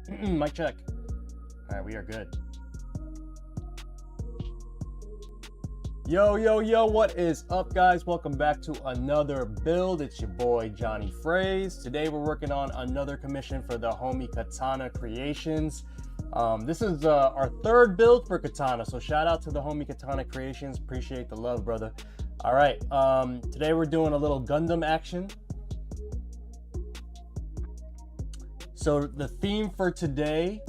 Mic check. All right, we are good. Yo, what is up, guys? Welcome back to another build. It's your boy, jonyfraze. Today, we're working on another commission for the homie KatanaKreations. This is our third build for Katana, so shout out to the homie KatanaKreations. Appreciate the love, brother. All right, today we're doing a little Gundam action. So the theme for today,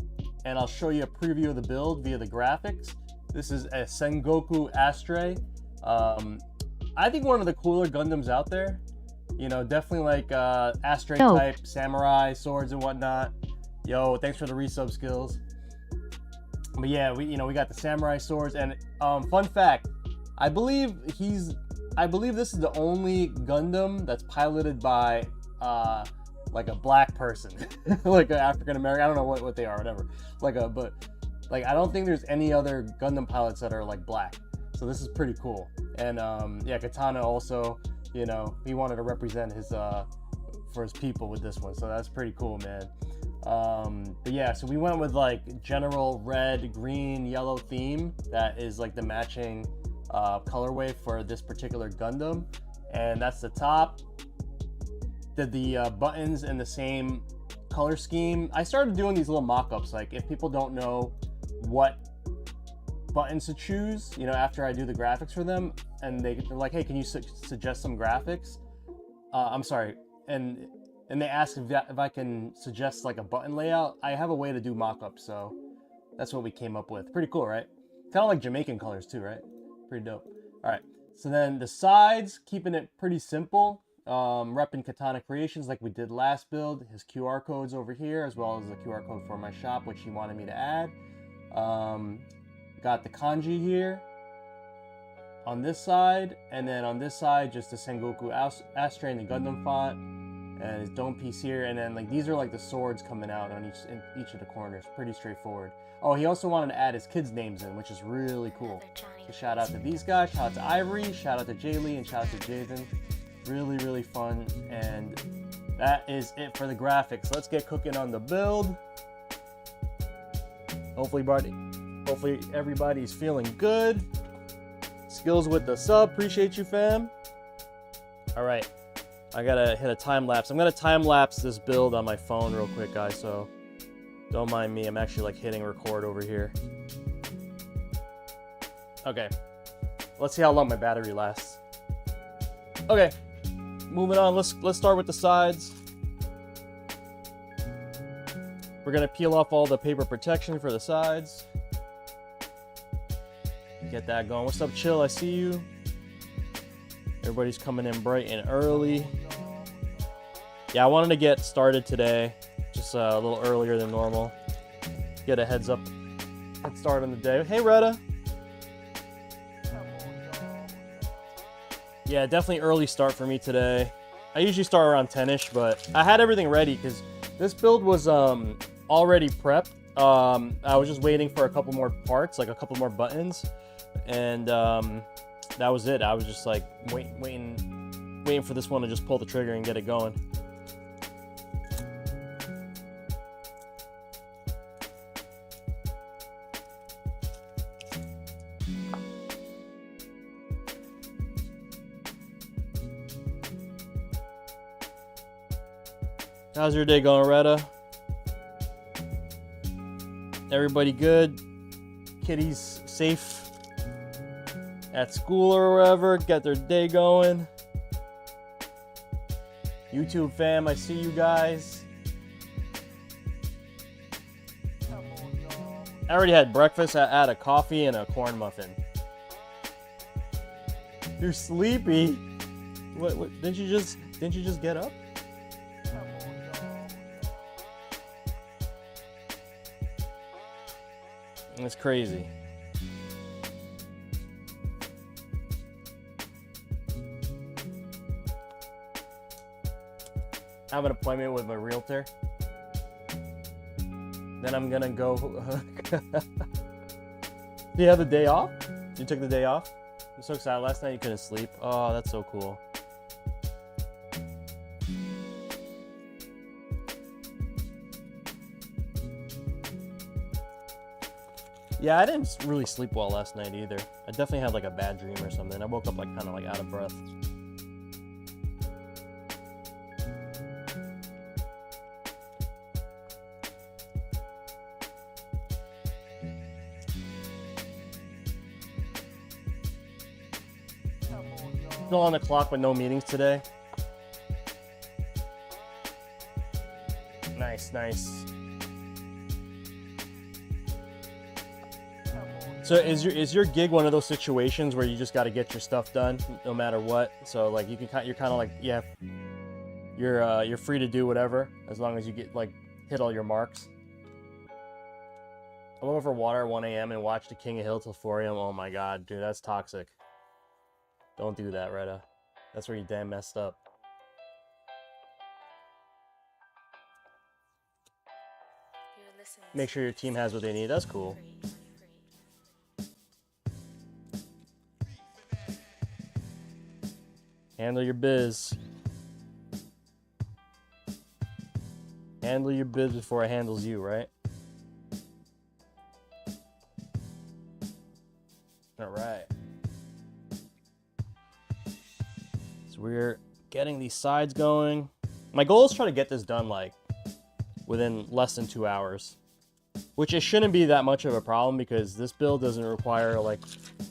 and I'll show you a preview of the build via the graphics. This is a Sengoku Astray. I think one of the cooler Gundams out there. You know, definitely like Astray type, samurai, swords and whatnot. Yo, thanks for the resub skills. But yeah, we got the samurai swords, and fun fact, I believe this is the only Gundam that's piloted by like a black person, like an African American. I don't know what they are, whatever. But I don't think there's any other Gundam pilots that are like black. So this is pretty cool. And yeah, Katana also, you know, he wanted to represent his for his people with this one. So that's pretty cool, man. But yeah, so we went with like general red, green, yellow theme that is like the matching colorway for this particular Gundam. And that's the top. Did the buttons in the same color scheme. I started doing these little mock-ups, like if people don't know what buttons to choose, you know, after I do the graphics for them, and they're like, hey, can you suggest some graphics? I'm sorry, and they ask if I can suggest like a button layout. I have a way to do mock-ups, so that's what we came up with. Pretty cool, right? Kind of like Jamaican colors too, right? Pretty dope. All right, so then the sides, keeping it pretty simple. Repping KatanaKreations like we did last build. His QR code's over here, as well as the QR code for my shop, which he wanted me to add. Got the kanji here on this side, and then on this side just the Sengoku Astray and the Gundam font, and his dome piece here, and then like these are like the swords coming out on each of the corners. Pretty straightforward. Oh, he also wanted to add his kids' names in, which is really cool. So shout out to these guys, shout out to Ivory, shout out to Jaylee, and shout out to Jaden. Really fun, and that is it for the graphics. Let's get cooking on the build. Hopefully everybody's feeling good. Skills with the sub, appreciate you, fam. All right, I gotta hit a time lapse. I'm gonna time lapse this build on my phone real quick, guys, so don't mind me. I'm actually like hitting record over here. Okay, let's see how long my battery lasts. Okay, moving on. Let's start with the sides. We're gonna peel off all the paper protection for the sides. Get that going. What's up, Chill? I see you. Everybody's coming in bright and early. Yeah, I wanted to get started today, just a little earlier than normal. Get a heads up and start on the day. Hey, Retta. Yeah, definitely early start for me today. I usually start around 10ish, but I had everything ready because this build was already prepped. I was just waiting for a couple more parts, like a couple more buttons, and that was it. I was just like waiting for this one to just pull the trigger and get it going. How's your day going, Retta? Everybody good? Kitties safe at school or wherever? Got their day going? YouTube fam, I see you guys. I already had breakfast. I had a coffee and a corn muffin. You're sleepy? What didn't you just get up? It's crazy. I have an appointment with my realtor. Then I'm gonna go. Do you have the day off? You took the day off? I'm so excited. Last night you couldn't sleep. Oh, that's so cool. Yeah, I didn't really sleep well last night either. I definitely had like a bad dream or something. I woke up like kind of like out of breath. Still on the clock with no meetings today. Nice, nice. So is your gig one of those situations where you just got to get your stuff done no matter what? So like you're kind of like, yeah, you're free to do whatever as long as you get like hit all your marks. I went over water at 1 a.m. and watched the King of Hill till 4 a.m. Oh my god, dude, that's toxic. Don't do that, Retta. That's where you damn messed up. Make sure your team has what they need. That's cool. Handle your biz. Handle your biz before it handles you, right? All right. So we're getting these sides going. My goal is to try to get this done like within less than 2 hours, which it shouldn't be that much of a problem because this build doesn't require like,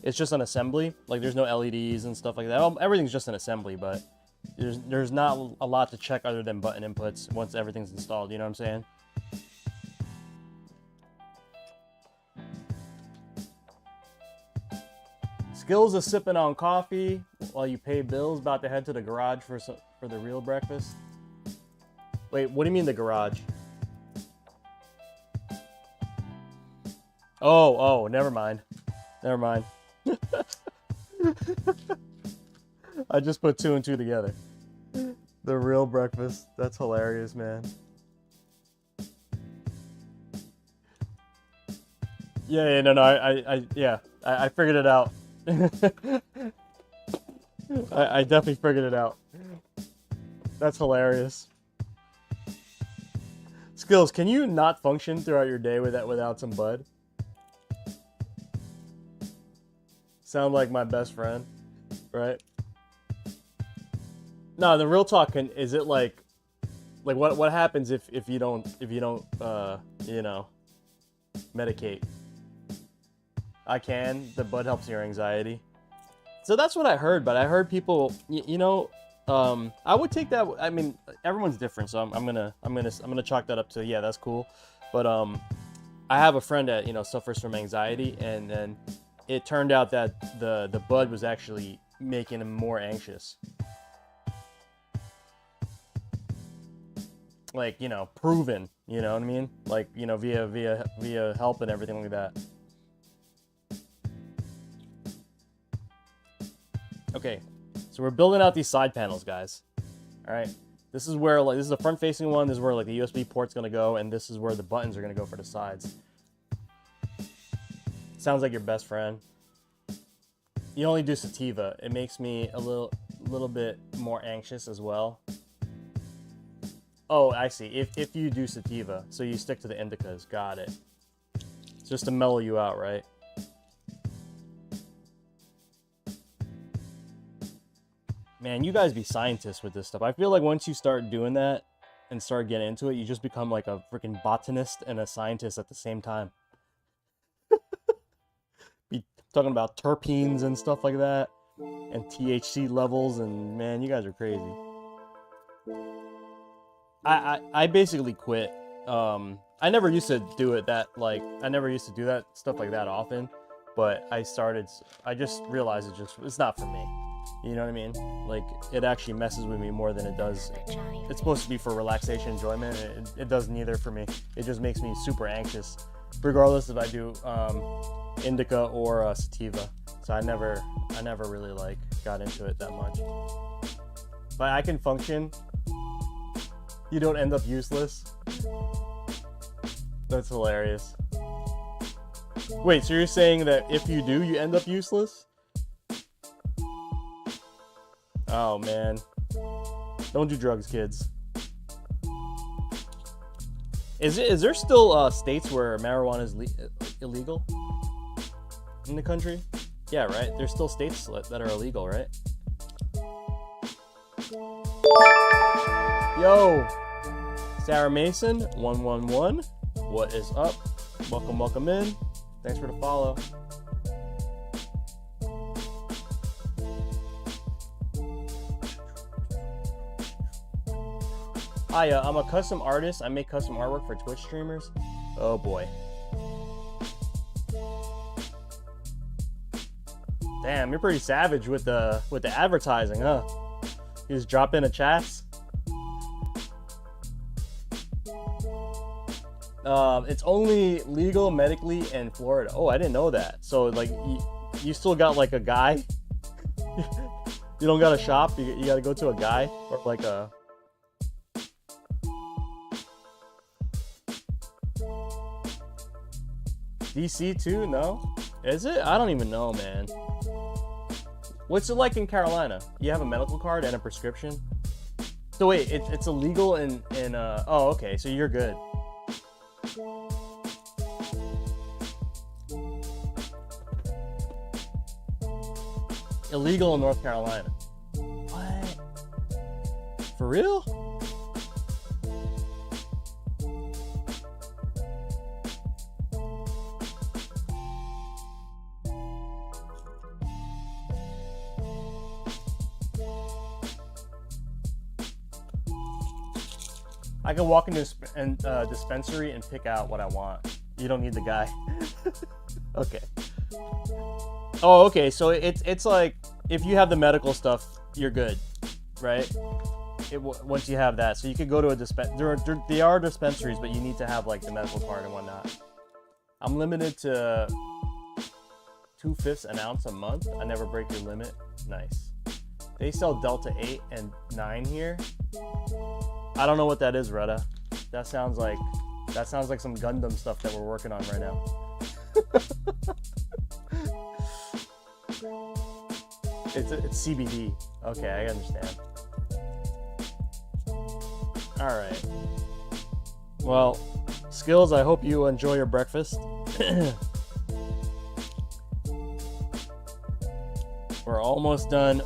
it's just an assembly. Like there's no LEDs and stuff like that. Everything's just an assembly, but there's not a lot to check other than button inputs once everything's installed. You know what I'm saying? Skills is sipping on coffee while you pay bills. About to head to the garage for the real breakfast. Wait, what do you mean the garage? Oh, never mind. Never mind. I just put 2 and 2 together. The real breakfast. That's hilarious, man. Yeah, no, I figured it out. I definitely figured it out. That's hilarious. Skills, can you not function throughout your day without some bud? Sound like my best friend, right? No, the real talk is it like what happens if you don't you know, medicate? The bud helps your anxiety. So that's what I heard, but I heard people, I would take that. I mean, everyone's different, so I'm gonna chalk that up to, yeah, that's cool. But I have a friend that suffers from anxiety, and then it turned out that the bud was actually making him more anxious. Like, proven, you know what I mean? Like, via help and everything like that. Okay, so we're building out these side panels, guys. All right, this is where this is the front-facing one. This is where like the USB port's gonna go, and this is where the buttons are gonna go for the sides. Sounds like your best friend. You only do sativa. It makes me a little bit more anxious as well. Oh, I see. If you do sativa, so you stick to the indicas. Got it. It's just to mellow you out, right? Man, you guys be scientists with this stuff. I feel like once you start doing that and start getting into it, you just become like a freaking botanist and a scientist at the same time. Be talking about terpenes and stuff like that, and THC levels, and man, you guys are crazy. I basically quit. I never used to do it I never used to do that stuff like that often, but I just realized it's not for me. You know what I mean? Like, it actually messes with me more than it does. It's supposed to be for relaxation, enjoyment. It does neither for me. It just makes me super anxious, regardless if I do indica or sativa. So I never really got into it that much. But I can function. You don't end up useless. That's hilarious. Wait, so you're saying that if you do, you end up useless? Oh, man. Don't do drugs, kids. Is there still states where marijuana is illegal? in the country? Yeah, right? There's still states that are illegal, right? Yo! Sarah Mason, 111. What is up? Welcome in. Thanks for the follow. Hi, I'm a custom artist. I make custom artwork for Twitch streamers. Oh boy. Damn, you're pretty savage with the advertising, huh? You just drop in a chats. It's only legal medically in Florida. Oh, I didn't know that. So like, you still got like a guy. You don't got a shop. You got to go to a guy or like a. DC too? No? Is it? I don't even know, man. What's it like in Carolina? You have a medical card and a prescription? So wait, it's illegal in oh, okay, so you're good. Illegal in North Carolina. What? For real? I can walk into a dispensary and pick out what I want. You don't need the guy. Okay. Oh, okay. So it's like if you have the medical stuff, you're good, right? Once you have that, so you could go to a there are dispensaries, but you need to have like the medical card and whatnot. I'm limited to 2/5 an ounce a month. I never break your limit. Nice. They sell Delta 8 and 9 here. I don't know what that is, Retta. That sounds like some Gundam stuff that we're working on right now. It's CBD. Okay, I understand. All right. Well, Skills, I hope you enjoy your breakfast. We're almost done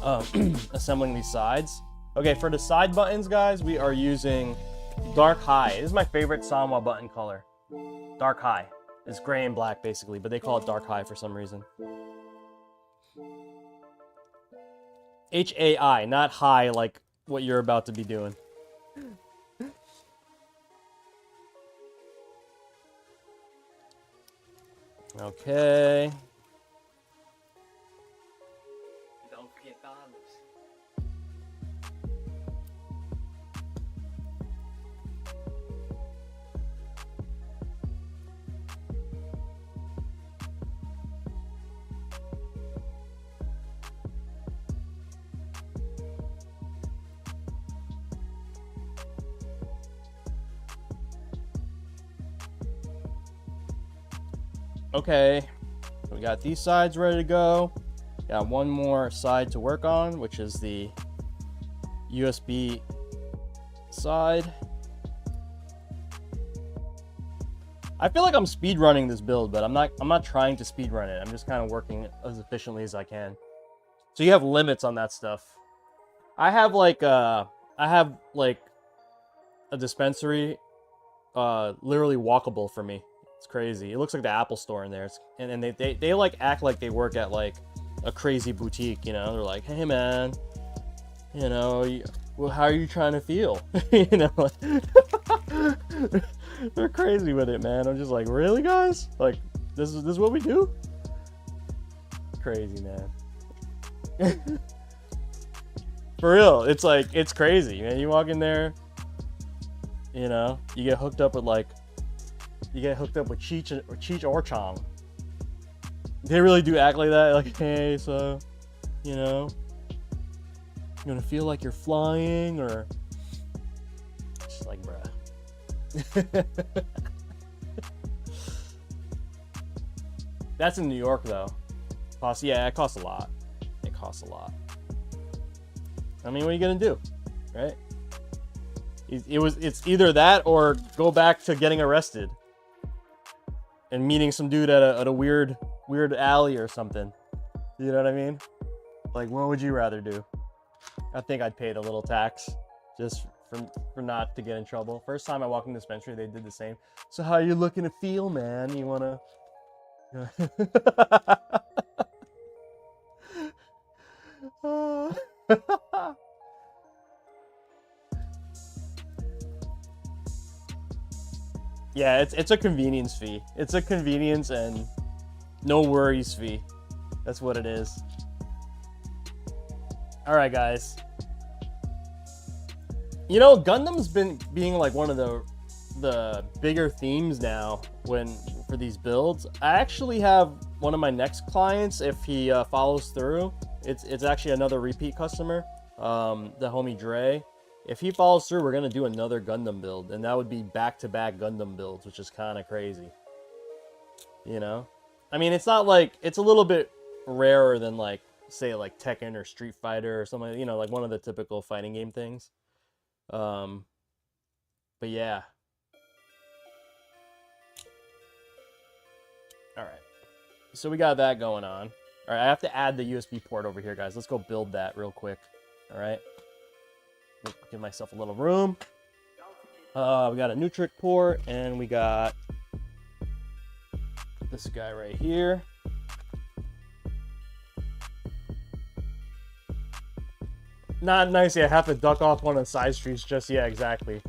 assembling these sides. Okay, for the side buttons, guys, we are using Dark High. This is my favorite Sanwa button color. Dark High. It's gray and black, basically, but they call it Dark High for some reason. H-A-I, not high like what you're about to be doing. Okay. Don't forget bombs. Okay, we got these sides ready to go. Got one more side to work on, which is the USB side. I feel like I'm speed running this build, but I'm not trying to speed run it. I'm just kind of working as efficiently as I can. So you have limits on that stuff. I have like a dispensary literally walkable for me. It's crazy. It looks like the Apple store in there. And they like act like they work at like a crazy boutique, you know? They're like, hey man, you know, well, how are you trying to feel? You know, they're crazy with it, man. I'm just like, really, guys? Like, this is what we do? Crazy, man. For real, it's like, it's crazy, man. You walk in there, you know, you get hooked up with like, Cheech or Chong. They really do act like that. Like, hey, so, you know, you're gonna feel like you're flying, or just like, bruh. That's in New York, though. Yeah, it costs a lot. It costs a lot. I mean, what are you gonna do, right? It's either that or go back to getting arrested and meeting some dude at a weird Weird Alley or something. You know what I mean? Like, what would you rather do? I think I'd pay the little tax just for not to get in trouble. First time I walked in the dispensary, they did the same. So how you looking to feel, man? You wanna? Yeah, it's a convenience fee. It's a convenience and no worries fee. That's what it is. All right, guys. You know, Gundam's been being like one of the bigger themes now for these builds. I actually have one of my next clients, if he follows through. It's actually another repeat customer, the homie Dre. If he follows through, we're gonna do another Gundam build, and that would be back-to-back Gundam builds, which is kind of crazy. You know, I mean, it's not like, it's a little bit rarer than like, say, like Tekken or Street Fighter or something. You know, like one of the typical fighting game things. But yeah. All right. So we got that going on. All right, I have to add the USB port over here, guys. Let's go build that real quick. All right. Give myself a little room. We got a Nutric port, and we got this guy right here. Not nice. Yeah, I have to duck off one of the side streets. Just, yeah, exactly.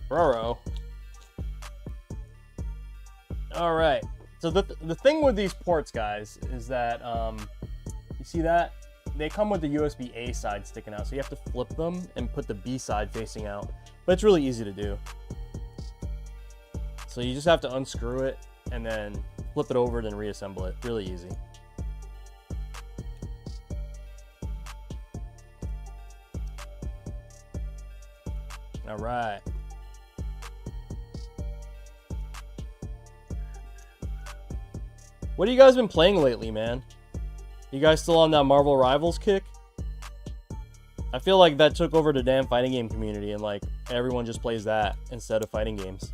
Bro. All right. So the thing with these ports, guys, is that you see that they come with the USB-A side sticking out, so you have to flip them and put the B side facing out. But it's really easy to do. So you just have to unscrew it and then flip it over and then reassemble it. Really easy. All right. What have you guys been playing lately, man? You guys still on that Marvel Rivals kick? I feel like that took over the damn fighting game community, and like everyone just plays that instead of fighting games.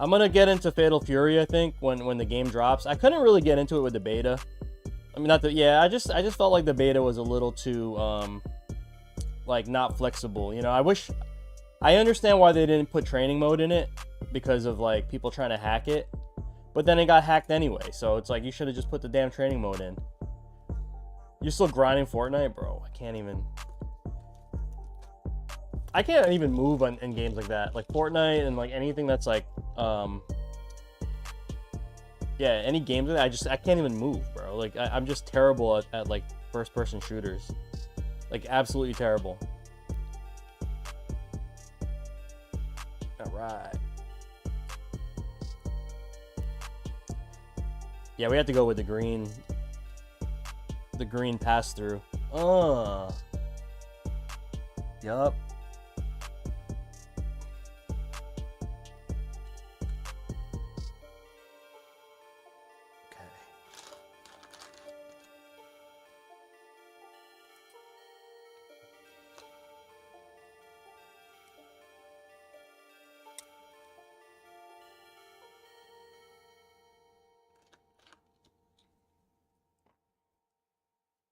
I'm gonna get into Fatal Fury, I think, when the game drops. I couldn't really get into it with the beta. I mean, not the, yeah, I just felt like the beta was a little too like not flexible. You know, I understand why they didn't put training mode in it, because of like people trying to hack it, but then it got hacked anyway, so it's like you should have just put the damn training mode in. You're still grinding Fortnite, bro? I can't even move in games like that, like Fortnite and like anything that's like yeah, any games like that, I can't even move, bro. Like I'm just terrible at like first person shooters. Like, absolutely terrible. All right. Yeah, we have to go with the green pass-through. Yup.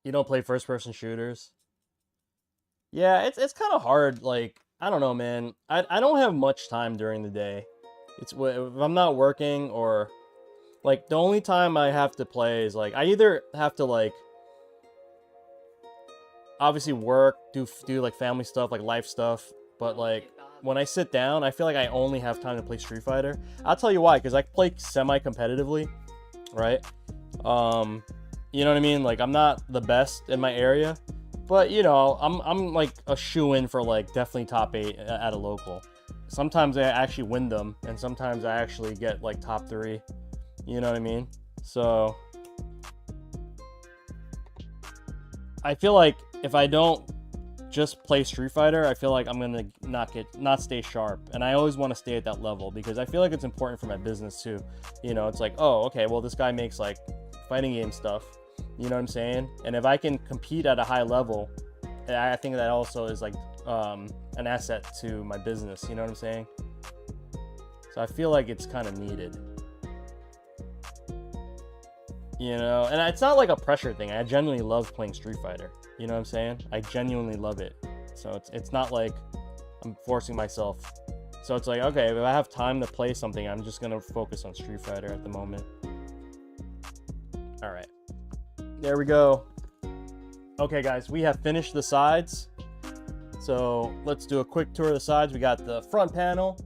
You don't play first-person shooters? Yeah, it's kind of hard. Like, I don't know, man. I don't have much time during the day. It's if I'm not working, or like the only time I have to play is like I either have to like obviously work, do like family stuff, like life stuff, but like when I sit down, I feel like I only have time to play Street Fighter. I'll tell you why, because I play semi-competitively, right? You know what I mean? Like, I'm not the best in my area, but you know, I'm like a shoo-in for like definitely top 8 at a local. Sometimes I actually win them, and sometimes I actually get like top 3. You know what I mean? So I feel like if I don't just play Street Fighter, I feel like I'm gonna not stay sharp. And I always want to stay at that level because I feel like it's important for my business too. You know, it's like, oh, okay, well, this guy makes like fighting game stuff. You know what I'm saying? And if I can compete at a high level, I think that also is like an asset to my business. You know what I'm saying? So I feel like it's kind of needed. You know, and it's not like a pressure thing. I genuinely love playing Street Fighter. You know what I'm saying? I genuinely love it. So it's not like I'm forcing myself. So it's like, okay, if I have time to play something, I'm just gonna focus on Street Fighter at the moment. All right, there we go. Okay, guys, we have finished the sides. So let's do a quick tour of the sides. We got the front panel,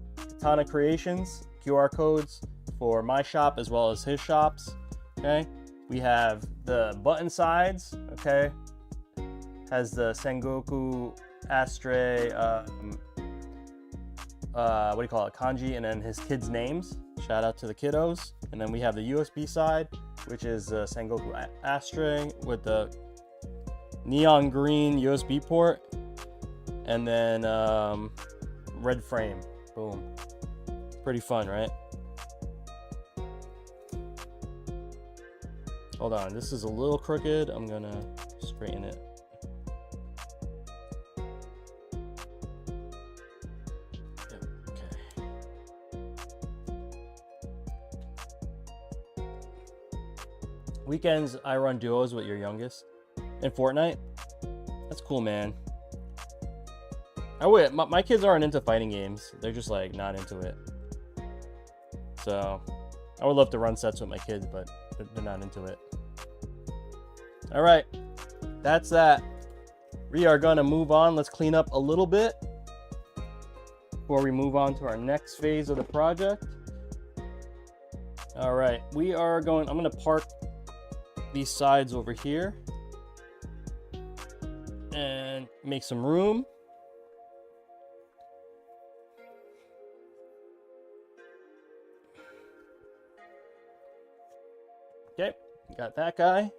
KatanaKreations, QR codes for my shop as well as his shops. Okay, we have the button sides. Okay, has the Sengoku, Astray, what do you call it, kanji, and then his kids' names. Shout out to the kiddos. And then we have the USB side, which is Sengoku Astray with the neon green USB port, and then red frame. Boom. Pretty fun, right? Hold on, this is a little crooked. I'm gonna straighten it. Okay. Weekends, I run duos with your youngest in Fortnite. That's cool, man. My kids aren't into fighting games. They're just like not into it. So I would love to run sets with my kids, but they're not into it. All right, that's that. We are gonna move on. Let's clean up a little bit before we move on to our next phase of the project. All right, I'm gonna park these sides over here and make some room. Okay, got that guy.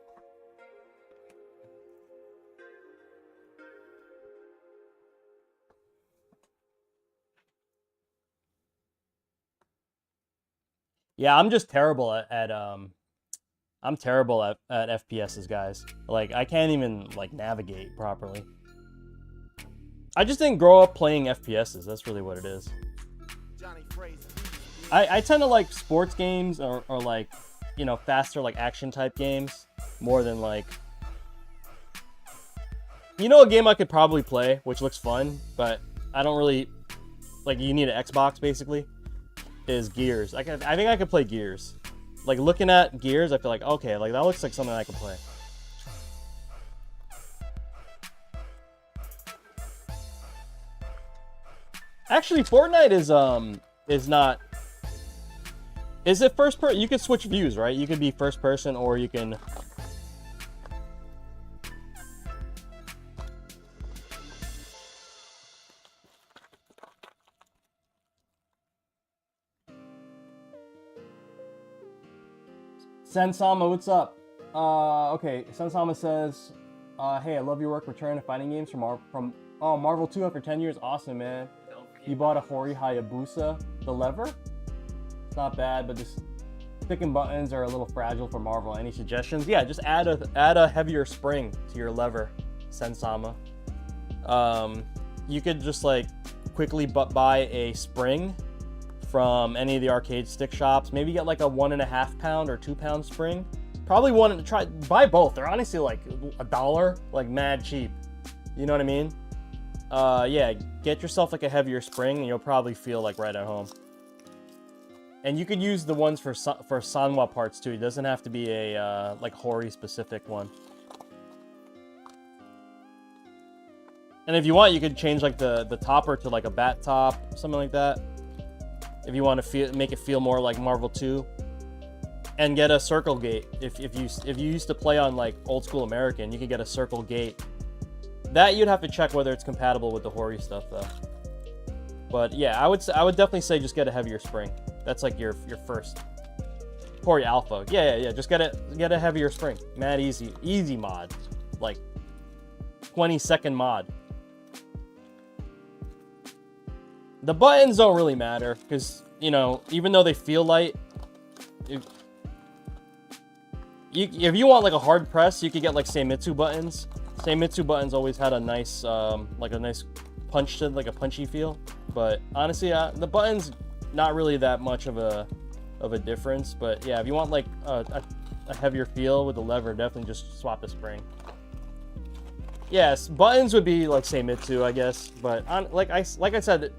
Yeah, I'm just terrible at I'm terrible at FPSs, guys. Like, I can't even like navigate properly. I just didn't grow up playing FPSs. That's really what it is. I tend to like sports games or like, you know, faster like action type games more than like, you know, a game I could probably play, which looks fun, but I don't really like, you need an Xbox basically, is Gears. I think I could play Gears. Like, looking at Gears, I feel like, okay, like that looks like something I could play. Actually, Fortnite is not. Is it first person? You can switch views, right? You could be first person, or you can. Sensama, what's up? Okay, Sensama says, hey, I love your work returning to fighting games from Marvel 2 after 10 years. Awesome, man. You bought a Hori Hayabusa. The lever? It's not bad, but just sticking buttons are a little fragile for Marvel. Any suggestions? Yeah, just add a heavier spring to your lever, Sensama. You could just like quickly buy a spring from any of the arcade stick shops. Maybe get like a 1.5 pound or 2 pound spring. Probably buy both. They're honestly like $1, like mad cheap. You know what I mean? Yeah, get yourself like a heavier spring and you'll probably feel like right at home. And you could use the ones for Sanwa parts too. It doesn't have to be a like Hori specific one. And if you want, you could change like the topper to like a bat top, something like that. If you want to make it feel more like Marvel 2, and get a circle gate. If you used to play on like old school American, you could get a circle gate. That you'd have to check whether it's compatible with the Hori stuff though. But yeah, I would definitely say just get a heavier spring. That's like your first Hori Alpha. Yeah. Just get a heavier spring. Mad easy mod, like 20-second mod. The buttons don't really matter because, you know, even though they feel light, if you want like a hard press, you could get like Seimitsu buttons. Seimitsu buttons always had a nice, like a nice punch to like a punchy feel. But honestly, the buttons not really that much of a difference. But yeah, if you want like a heavier feel with the lever, definitely just swap the spring. Yes, buttons would be like Seimitsu, I guess. But like I said,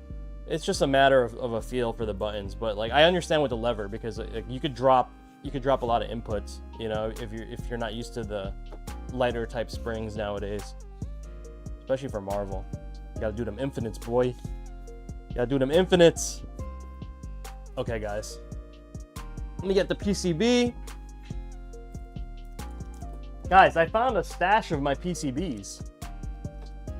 it's just a matter of a feel for the buttons. But like I understand with the lever because like, you could drop a lot of inputs, you know, if you're not used to the lighter type springs nowadays, especially for Marvel. You gotta do them infinites, boy. You gotta do them infinites. Okay, guys. Let me get the PCB. Guys, I found a stash of my PCBs.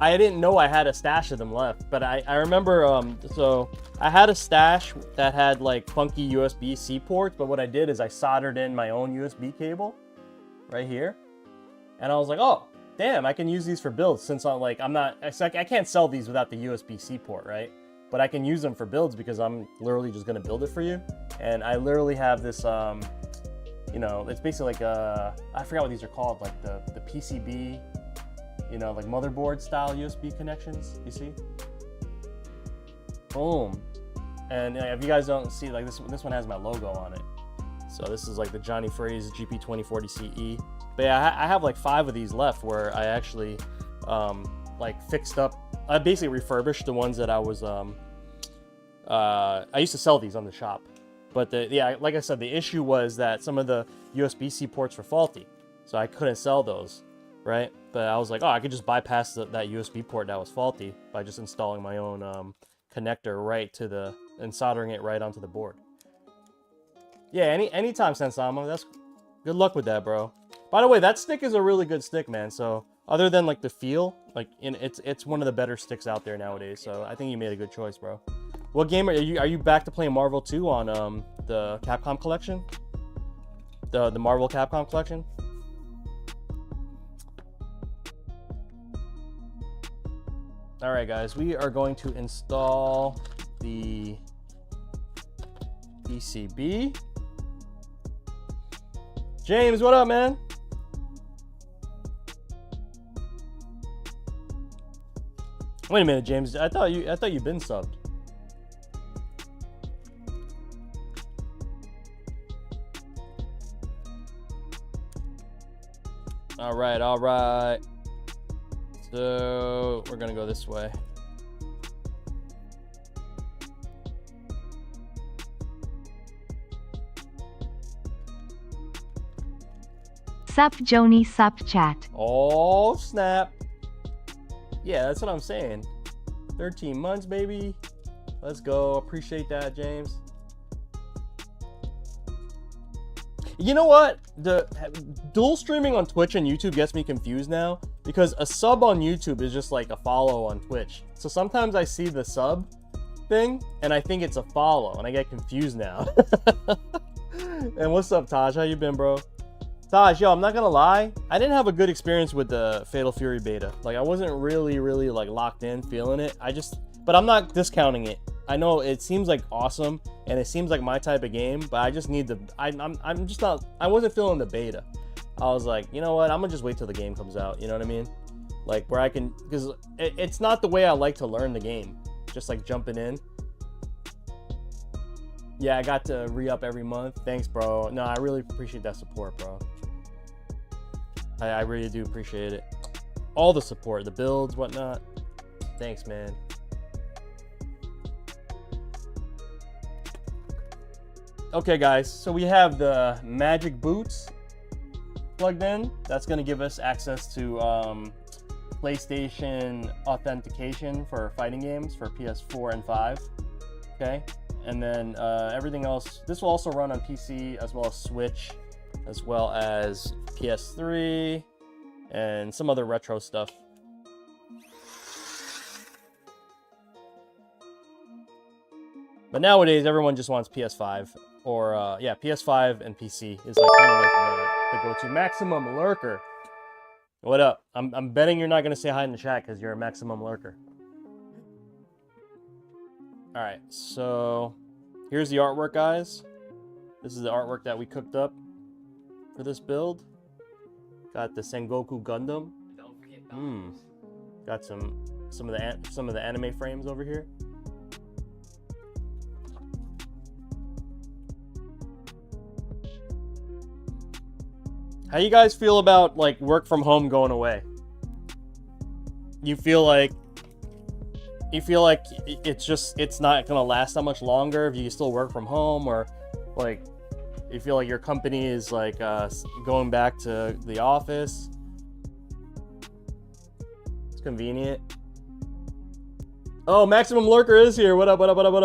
I didn't know I had a stash of them left, but I remember, so I had a stash that had like funky USB-C ports, but what I did is I soldered in my own USB cable right here. And I was like, oh, damn, I can use these for builds since I can't sell these without the USB-C port, right? But I can use them for builds because I'm literally just gonna build it for you. And I literally have this, you know, it's basically like I forgot what these are called, like the PCB, you know, like motherboard style USB connections, you see? Boom. And if you guys don't see, like this one has my logo on it. So this is like the jonyfraze GP2040CE. But yeah, I have like 5 of these left where I actually like fixed up. I basically refurbished the ones that I was I used to sell these on the shop. But yeah, like I said, the issue was that some of the USB-C ports were faulty, so I couldn't sell those, right? But I was like, oh, I could just bypass that USB port that was faulty by just installing my own connector right to and soldering it right onto the board. Yeah, anytime, Sensama. That's good luck with that, bro. By the way, that stick is a really good stick, man. So other than like the feel, like it's one of the better sticks out there nowadays. So I think you made a good choice, bro. What game are you back to playing Marvel 2 on the Capcom collection? The Marvel Capcom collection? All right, guys, we are going to install the PCB. James, what up, man? Wait a minute, James. I thought you'd been subbed. All right. So we're gonna go this way. Sup Joni, sup chat. Oh snap. Yeah, that's what I'm saying. 13 months, baby. Let's go. Appreciate that, James. You know what? The dual streaming on Twitch and YouTube gets me confused now because a sub on YouTube is just like a follow on Twitch. So sometimes I see the sub thing and I think it's a follow and I get confused now. And what's up, Taj? How you been, bro? Taj, yo, I'm not gonna lie. I didn't have a good experience with the Fatal Fury beta. Like I wasn't really like locked in, feeling it. But I'm not discounting it. I know it seems like awesome and it seems like my type of game, but I just need I'm just not, I wasn't feeling the beta. I was like, you know what, I'm gonna just wait till the game comes out, you know what I mean? Like where I can, because it's not the way I like to learn the game, just like jumping in. Yeah, I got to re-up every month. Thanks, bro. No, I really appreciate that support, bro. I really do appreciate it. All the support, the builds, whatnot. Thanks, man. Okay, guys, so we have the Magic Boots plugged in. That's going to give us access to PlayStation authentication for fighting games for PS4 and 5. Okay, and then everything else. This will also run on PC as well as Switch, as well as PS3 and some other retro stuff. But nowadays, everyone just wants PS5 or yeah, PS5 and PC is like kind of like the go-to. Maximum Lurker, what up? I'm betting you're not gonna say hi in the chat because you're a Maximum Lurker. All right, so here's the artwork, guys. This is the artwork that we cooked up for this build. Got the Sengoku Gundam. Got some of the anime frames over here. How you guys feel about like work from home going away? You feel like it's not gonna last that much longer if you still work from home, or like you feel like your company is like going back to the office? It's convenient. Oh, Maximum Lurker is here. What up? What up? What up? What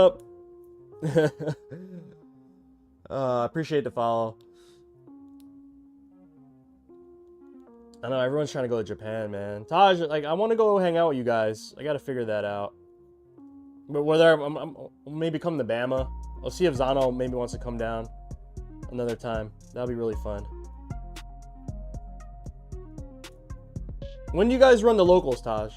up? Appreciate the follow. I know everyone's trying to go to Japan, man. Taj, like, I want to go hang out with you guys. I got to figure that out. But whether I'm maybe come to Bama. I'll see if Zano maybe wants to come down another time. That'll be really fun. When do you guys run the locals, Taj?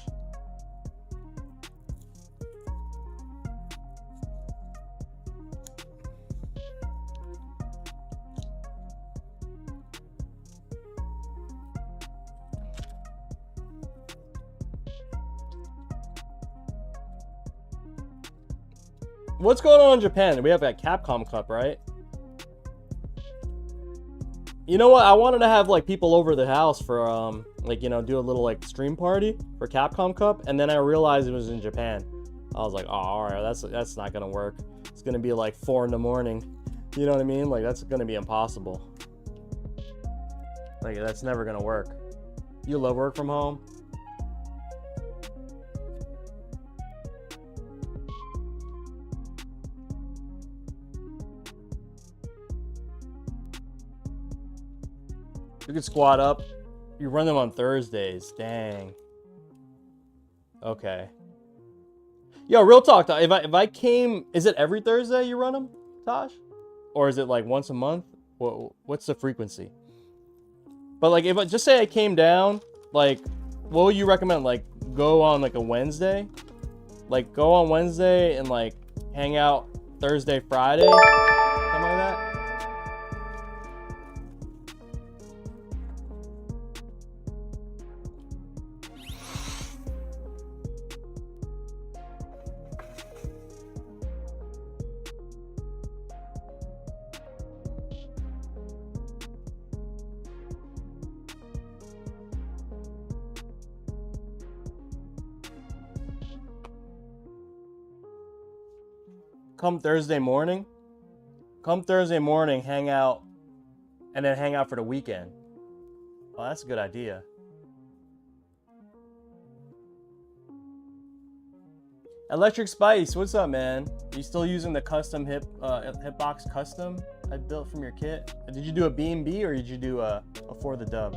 What's going on in Japan? We have a Capcom Cup, right? You know what? I wanted to have like people over the house for like, you know, do a little like stream party for Capcom Cup, and then I realized it was in Japan. I was like, oh, all right, that's not gonna work. It's gonna be like 4 in the morning. You know what I mean? Like, that's gonna be impossible. Like, that's never gonna work. You love work from home? You could squat up. You run them on Thursdays. Dang. Okay. Yo, real talk. If I came, is it every Thursday you run them, Tosh? Or is it like once a month? What's the frequency? But like, if I just say I came down, like, what would you recommend? Like, go on like a Wednesday? Like, go on Wednesday and like hang out Thursday, Friday? Something like that? Come Thursday morning, hang out, and then hang out for the weekend. Oh, that's a good idea. Electric Spice, what's up, man? Are you still using the custom hitbox custom I built from your kit? Did you do a BnB or did you do a for the dub?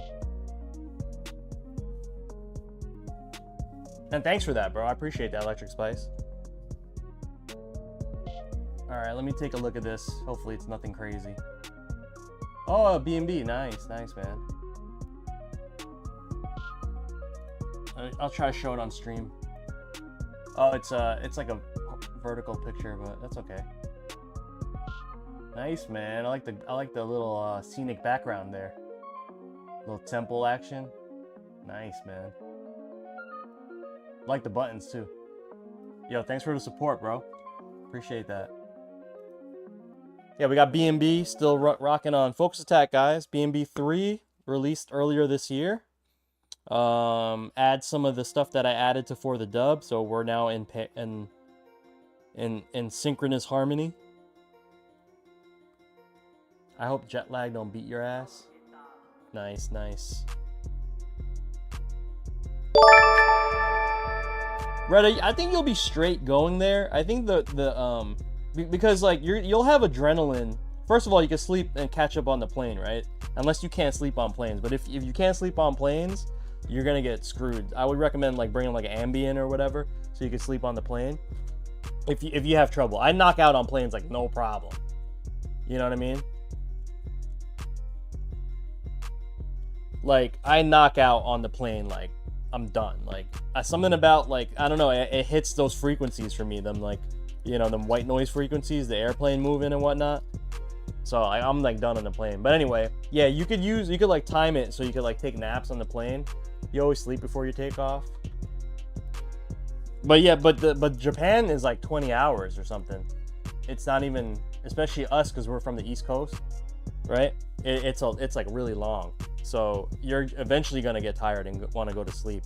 And thanks for that, bro. I appreciate that, Electric Spice. All right, let me take a look at this. Hopefully it's nothing crazy. Oh, BnB, nice, man. I'll try to show it on stream. Oh, it's like a vertical picture, but that's okay. Nice, man. I like the little scenic background there. Little temple action. Nice, man. I like the buttons too. Yo, thanks for the support, bro. Appreciate that. Yeah, we got BnB still rocking on Focus Attack, guys. BnB 3 released earlier this year. Add some of the stuff that I added to For the Dub, so we're now in synchronous harmony. I hope jet lag don't beat your ass. Nice, nice. Red, I think you'll be straight going there. I think because like you'll have adrenaline. First of all, you can sleep and catch up on the plane, right? Unless you can't sleep on planes. But if you can't sleep on planes, you're gonna get screwed. I would recommend like bringing like an Ambien or whatever so you can sleep on the plane. If you have trouble, I knock out on planes like no problem. You know what I mean? Like I knock out on the plane like I'm done. Like something about like I don't know, it hits those frequencies for me. Them like you know, the white noise frequencies, the airplane moving and whatnot. So I'm like done on the plane. But anyway, yeah, you could like time it so you could like take naps on the plane. You always sleep before you take off. But yeah, but Japan is like 20 hours or something. It's not even, especially us because we're from the East Coast, right? It's like really long. So you're eventually gonna get tired and want to go to sleep.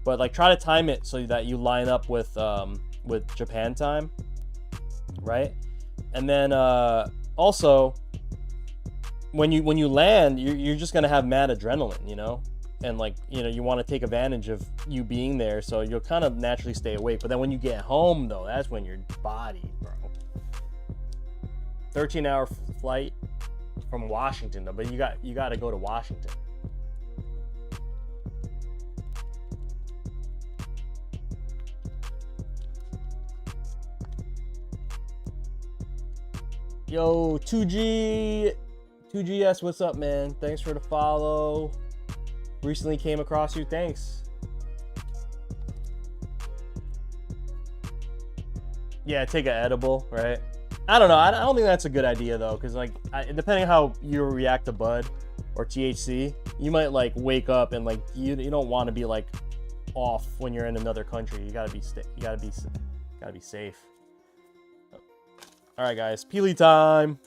But like try to time it so that you line up with Japan time, right? And then also when you land, you're just gonna have mad adrenaline, you know, and like, you know, you want to take advantage of you being there, so you'll kind of naturally stay awake. But then when you get home though, that's when your body, bro. 13-hour flight from Washington though, but you got to go to Washington. Yo, 2GS, what's up, man? Thanks for the follow. Recently came across you, thanks. Yeah, take an edible, right? I don't know. I don't think that's a good idea though, because like, depending on how you react to bud or THC, you might like wake up and like you don't want to be like off when you're in another country. You gotta be safe. All right, guys, Peely time.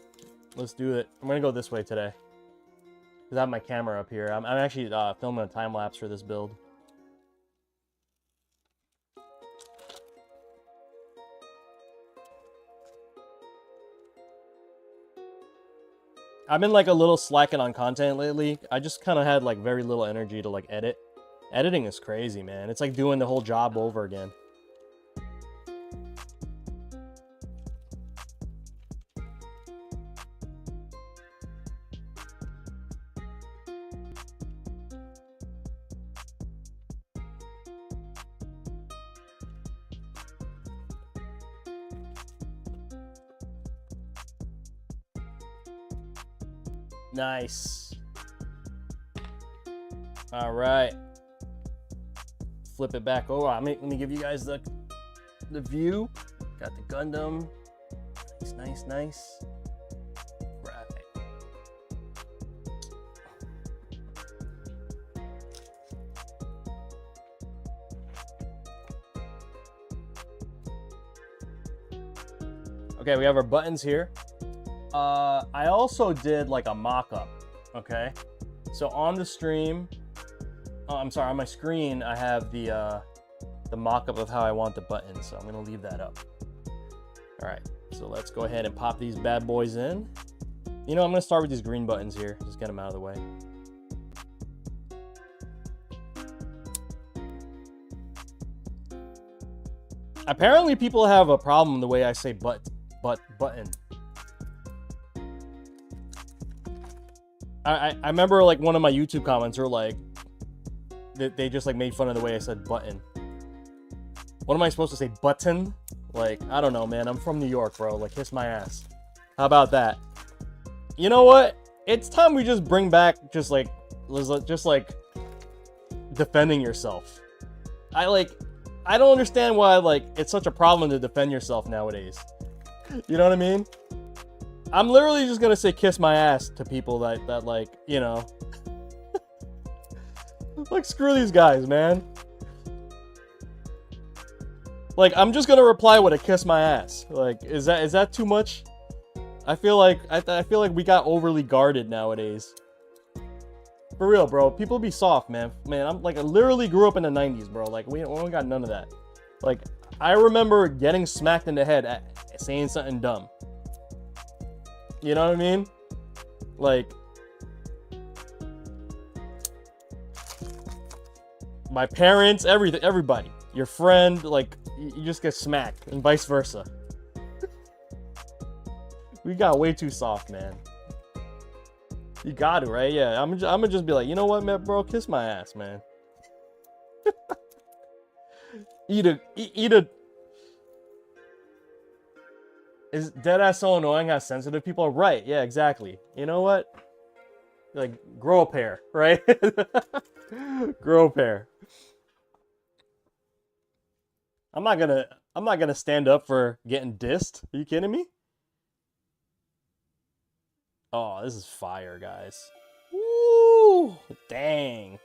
Let's do it. I'm gonna go this way today because I have my camera up here. I'm actually filming a time lapse for this build. I've been like a little slacking on content lately. I just kind of had like very little energy to like edit. Editing is crazy, man. It's like doing the whole job over again. Nice. All right. Flip it back over. Let me give you guys the view. Got the Gundam. Nice. Right. Okay, we have our buttons here. I also did like a mock-up, okay? So on the stream, I'm sorry, on my screen, I have the mock-up of how I want the buttons, so I'm gonna leave that up. All right, so let's go ahead and pop these bad boys in. You know, I'm gonna start with these green buttons here, just get them out of the way. Apparently people have a problem the way I say button. I remember like one of my YouTube comments were like, they just like made fun of the way I said button. What am I supposed to say, button? Like, I don't know, man. I'm from New York, bro. Like, kiss my ass. How about that? You know what? It's time we just bring back just like defending yourself. I don't understand why like it's such a problem to defend yourself nowadays. You know what I mean? I'm literally just gonna say kiss my ass to people that like, you know. Like, screw these guys, man. Like, I'm just gonna reply with a kiss my ass. Like, is that too much? I feel like we got overly guarded nowadays. For real, bro. People be soft, man. Man, I'm like, I literally grew up in the 90s, bro. Like, we don't got none of that. Like, I remember getting smacked in the head at saying something dumb. You know what I mean? Like, my parents, everybody, your friend, like, you just get smacked, and vice versa. We got way too soft, man. You got to, right? Yeah, I'm gonna just be like, you know what, man, bro, kiss my ass, man. Eat a. Is deadass so annoying how sensitive people are? Right, yeah, exactly. You know what? Like, grow a pair, right? Grow a pair. I'm not I'm not gonna stand up for getting dissed. Are you kidding me? Oh, this is fire, guys. Woo! Dang.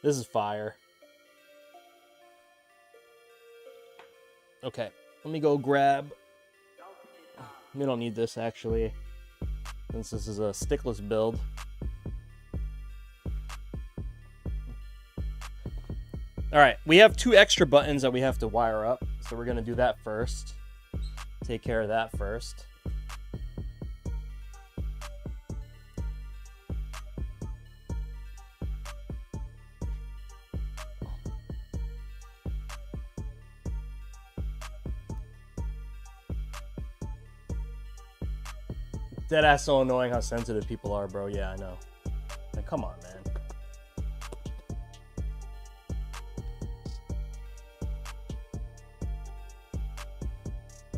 This is fire. Okay, let me go grab. We don't need this actually, since this is a stickless build. All right, we have 2 extra buttons that we have to wire up, so we're gonna do that first. Take care of that first. Deadass so annoying how sensitive people are, bro. Yeah, I know. Like, come on, man.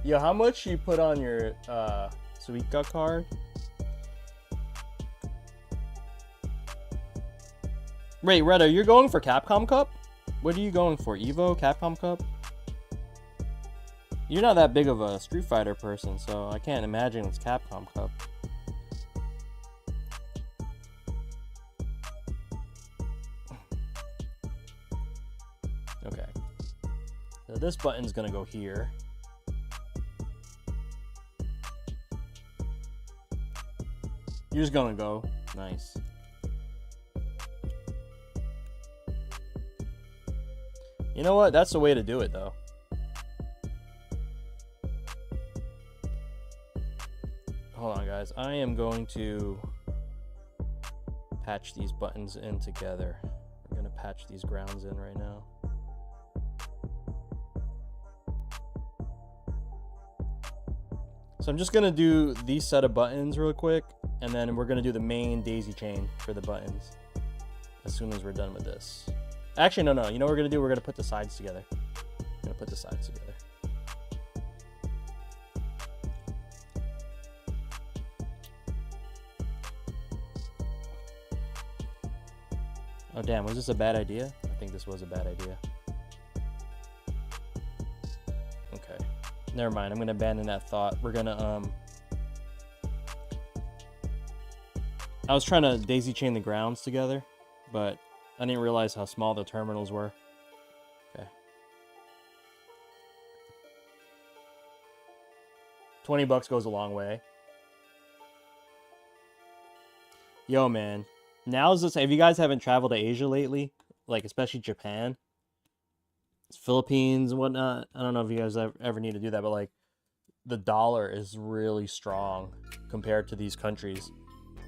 Yo, how much you put on your Suica card? Wait, Retta, you're going for Capcom Cup? What are you going for? Evo? Capcom Cup? You're not that big of a Street Fighter person, so I can't imagine it's Capcom Cup. Okay. So this button's gonna go here. You're just gonna go. Nice. You know what? That's the way to do it, though. Hold on, guys. I am going to patch these buttons in together. I'm going to patch these grounds in right now. So I'm just going to do these set of buttons real quick, and then we're going to do the main daisy chain for the buttons as soon as we're done with this. Actually, no. You know what we're going to do? We're going to put the sides together. We're going to put the sides together. Oh, damn. Was this a bad idea? I think this was a bad idea. Okay. Never mind. I'm going to abandon that thought. We're going to, I was trying to daisy chain the grounds together, but I didn't realize how small the terminals were. Okay. $20 goes a long way. Yo, man. Now's the time. If you guys haven't traveled to Asia lately, like especially Japan, Philippines and whatnot, I don't know if you guys ever need to do that, but like the dollar is really strong compared to these countries.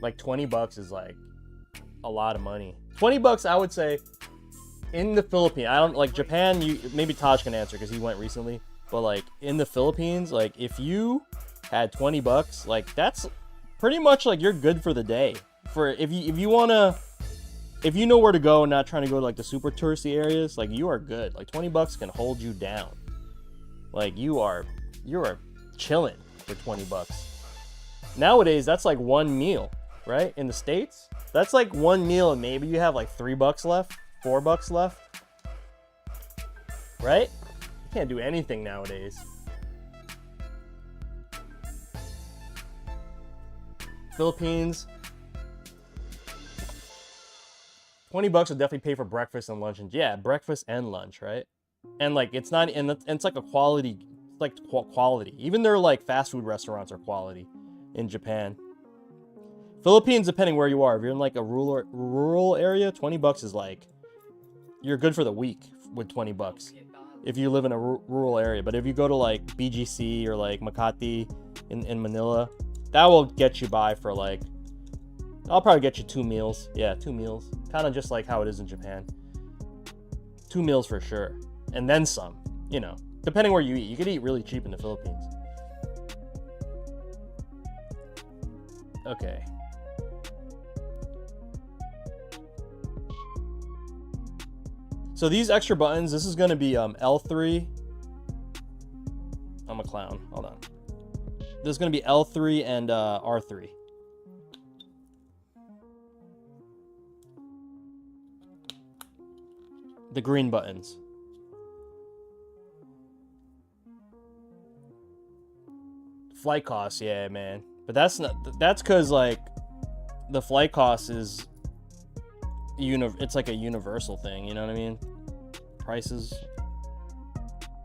Like $20 is like a lot of money. $20, I would say, in the Philippines. I don't like Japan. You maybe Taj can answer because he went recently. But like in the Philippines, like if you had $20, like that's pretty much like you're good for the day. For if you wanna, if you know where to go and not trying to go to like the super touristy areas, like you are good. Like $20 can hold you down. Like you are chilling for $20. Nowadays, that's like one meal, right? In the States, that's like one meal and maybe you have like $3 left, $4 left, right? You can't do anything nowadays. Philippines, $20 would definitely pay for breakfast and lunch, and yeah, breakfast and lunch, right? And like it's not, and it's like a quality, like quality. Even their like fast food restaurants are quality in Japan. Philippines, depending where you are, if you're in like a rural area, $20 is like you're good for the week with $20. If you live in a rural area, but if you go to like BGC or like Makati in Manila, that will get you by for like, I'll probably get you 2 meals. Yeah, 2 meals. Kind of just like how it is in Japan. 2 meals for sure. And then some, you know, depending where you eat. You could eat really cheap in the Philippines. Okay. So these extra buttons, this is going to be L3. I'm a clown. Hold on. This is going to be L3 and R3. The green buttons. flight costs, yeah, man. But that's because like the flight cost is it's like a universal thing, you know what I mean? Prices.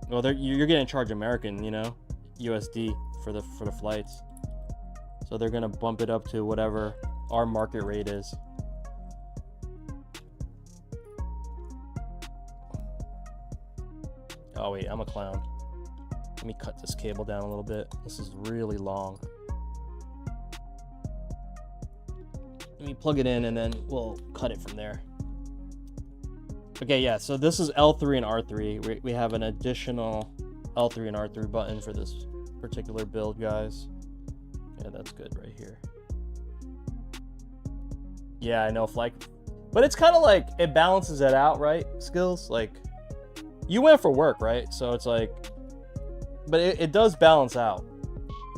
Well, you're getting charged American, you know, USD for the flights. So they're gonna bump it up to whatever our market rate is. Oh wait, I'm a clown. Let me cut this cable down a little bit. This is really long. Let me plug it in and then we'll cut it from there. Okay, yeah, so this is L3 and R3. We have an additional L3 and R3 button for this particular build, guys. Yeah, that's good right here. Yeah, I know, but it's kind of like, it balances it out, right? Skills, like, you went for work, right? So it's like, but it does balance out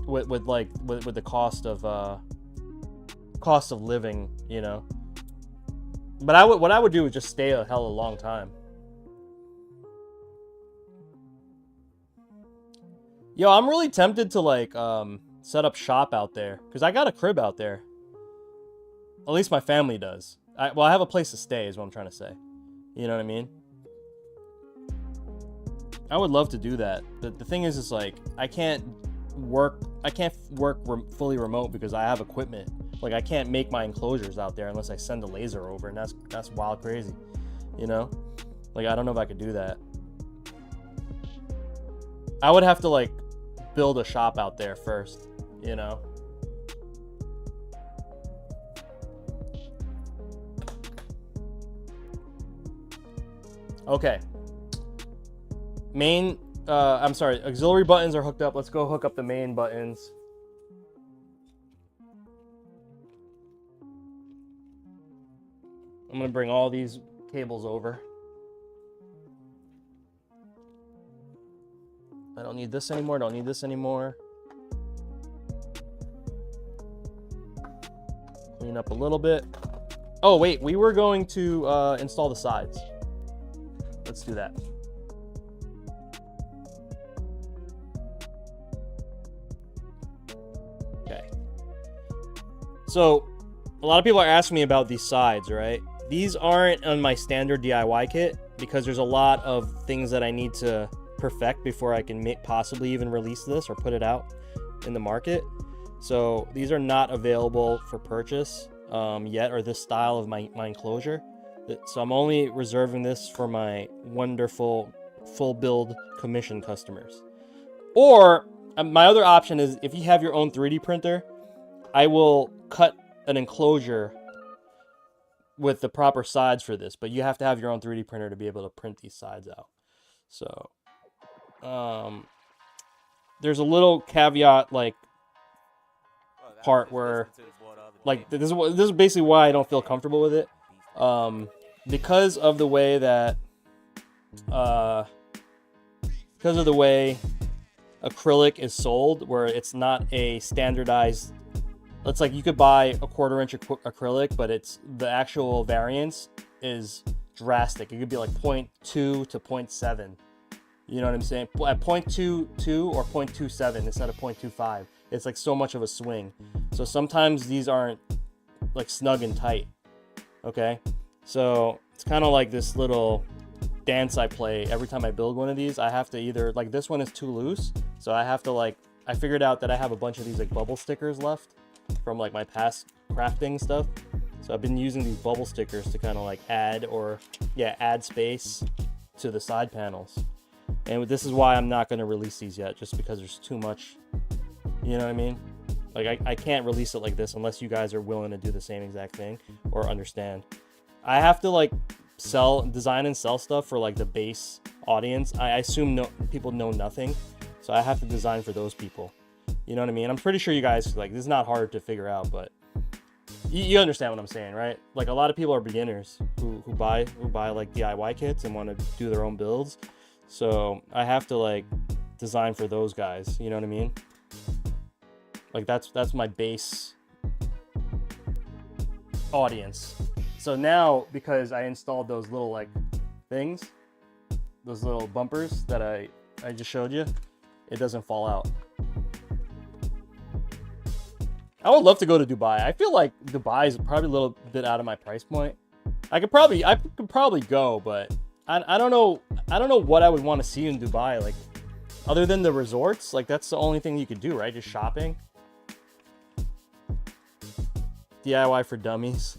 with the cost of living, you know. But what I would do is just stay a hell of a long time. Yo, I'm really tempted to like set up shop out there because I got a crib out there. At least my family does. I have a place to stay is what I'm trying to say. You know what I mean? I would love to do that. But the thing is like I can't work fully remote because I have equipment. Like I can't make my enclosures out there unless I send a laser over, and that's wild crazy. You know? Like I don't know if I could do that. I would have to like build a shop out there first, you know. Okay. I'm sorry, auxiliary buttons are hooked up. Let's go hook up the main buttons. I'm gonna bring all these cables over. I don't need this anymore, don't need this anymore. Clean up a little bit. Oh wait, we were going to install the sides. Let's do that. Okay. So, a lot of people are asking me about these sides, right? These aren't on my standard DIY kit because there's a lot of things that I need to perfect before I can possibly even release this or put it out in the market. So these are not available for purchase yet, or this style of my enclosure. So I'm only reserving this for my wonderful full build commission customers. Or my other option is if you have your own 3D printer, I will cut an enclosure with the proper sides for this, but you have to have your own 3D printer to be able to print these sides out. So there's a little caveat like part where like this is basically why I don't feel comfortable with it, because of the way that acrylic is sold, where it's not a standardized. It's like you could buy a 1/4 inch acrylic, but the actual variance is drastic. It could be like 0.2 to 0.7. You know what I'm saying? At 0.22 or 0.27 instead of 0.25. It's like so much of a swing. So sometimes these aren't like snug and tight. Okay? So it's kind of like this little dance I play every time I build one of these. I have to either, like this one is too loose. So I have to like, I figured out that I have a bunch of these like bubble stickers left from like my past crafting stuff. So I've been using these bubble stickers to kind of like add space to the side panels. And this is why I'm not going to release these yet, just because there's too much, you know what I mean? Like I can't release it like this unless you guys are willing to do the same exact thing or understand. I have to like design and sell stuff for like the base audience. I assume people know nothing. So I have to design for those people. You know what I mean? I'm pretty sure you guys, like, this is not hard to figure out, but you understand what I'm saying, right? Like, a lot of people are beginners who buy like DIY kits and want to do their own builds. So I have to like design for those guys. You know what I mean? Like that's my base audience. So now, because I installed those little like things, those little bumpers that I just showed you, it doesn't fall out. I would love to go to Dubai. I feel like Dubai is probably a little bit out of my price point. I could probably go, but I don't know. I don't know what I would want to see in Dubai, like other than the resorts. Like that's the only thing you could do, right? Just shopping. DIY for dummies.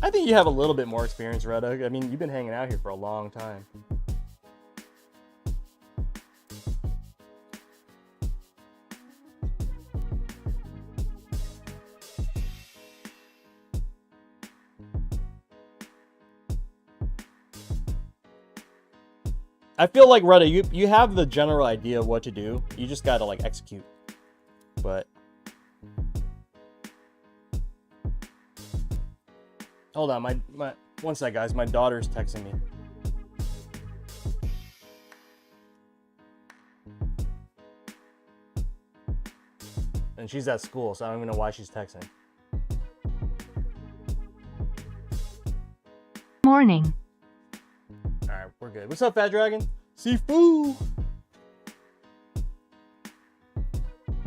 I think you have a little bit more experience, Retta. I mean, you've been hanging out here for a long time. I feel like, Retta, you have the general idea of what to do. You just gotta like execute. But hold on, my one sec, guys. My daughter's texting me. And she's at school, so I don't even know why she's texting. Morning. Alright, we're good. What's up, Fat Dragon? Sifu!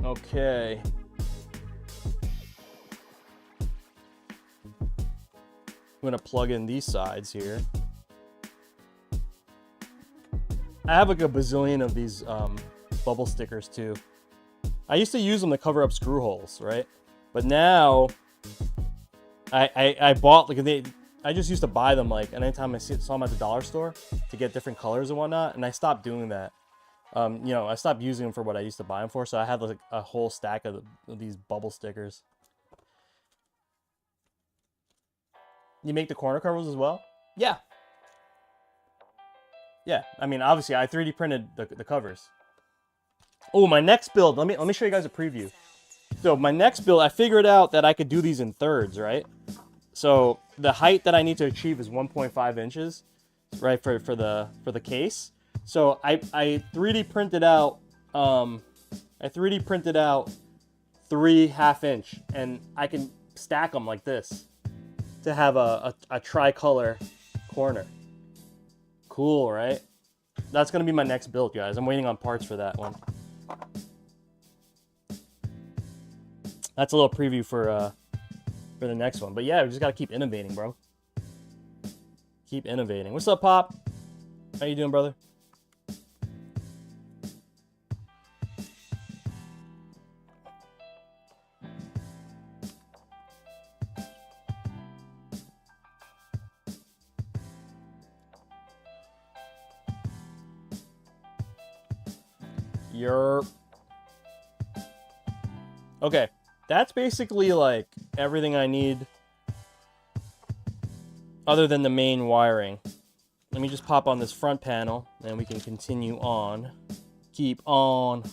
Okay. I'm gonna plug in these sides here. I have like a bazillion of these bubble stickers too. I used to use them to cover up screw holes, right? But now I bought like I just used to buy them like anytime I saw them at the dollar store to get different colors and whatnot, and I stopped doing that. You know, I stopped using them for what I used to buy them for, so I had like a whole stack of these bubble stickers. You make the corner covers as well? Yeah. Yeah, I mean, obviously, I 3D printed the covers. Oh, my next build. Let me show you guys a preview. So my next build, I figured out that I could do these in thirds, right? So the height that I need to achieve is 1.5 inches, right, for the case. So I 3D printed out 3 half-inch, and I can stack them like this to have a tricolor corner. Cool, right? That's gonna be my next build, guys. I'm waiting on parts for that one. That's a little preview for the next one. But yeah, we just gotta keep innovating, bro. Keep innovating. What's up, Pop? How you doing, brother? Okay, that's basically like everything I need other than the main wiring. Let me just pop on this front panel and we can continue on. Keep on.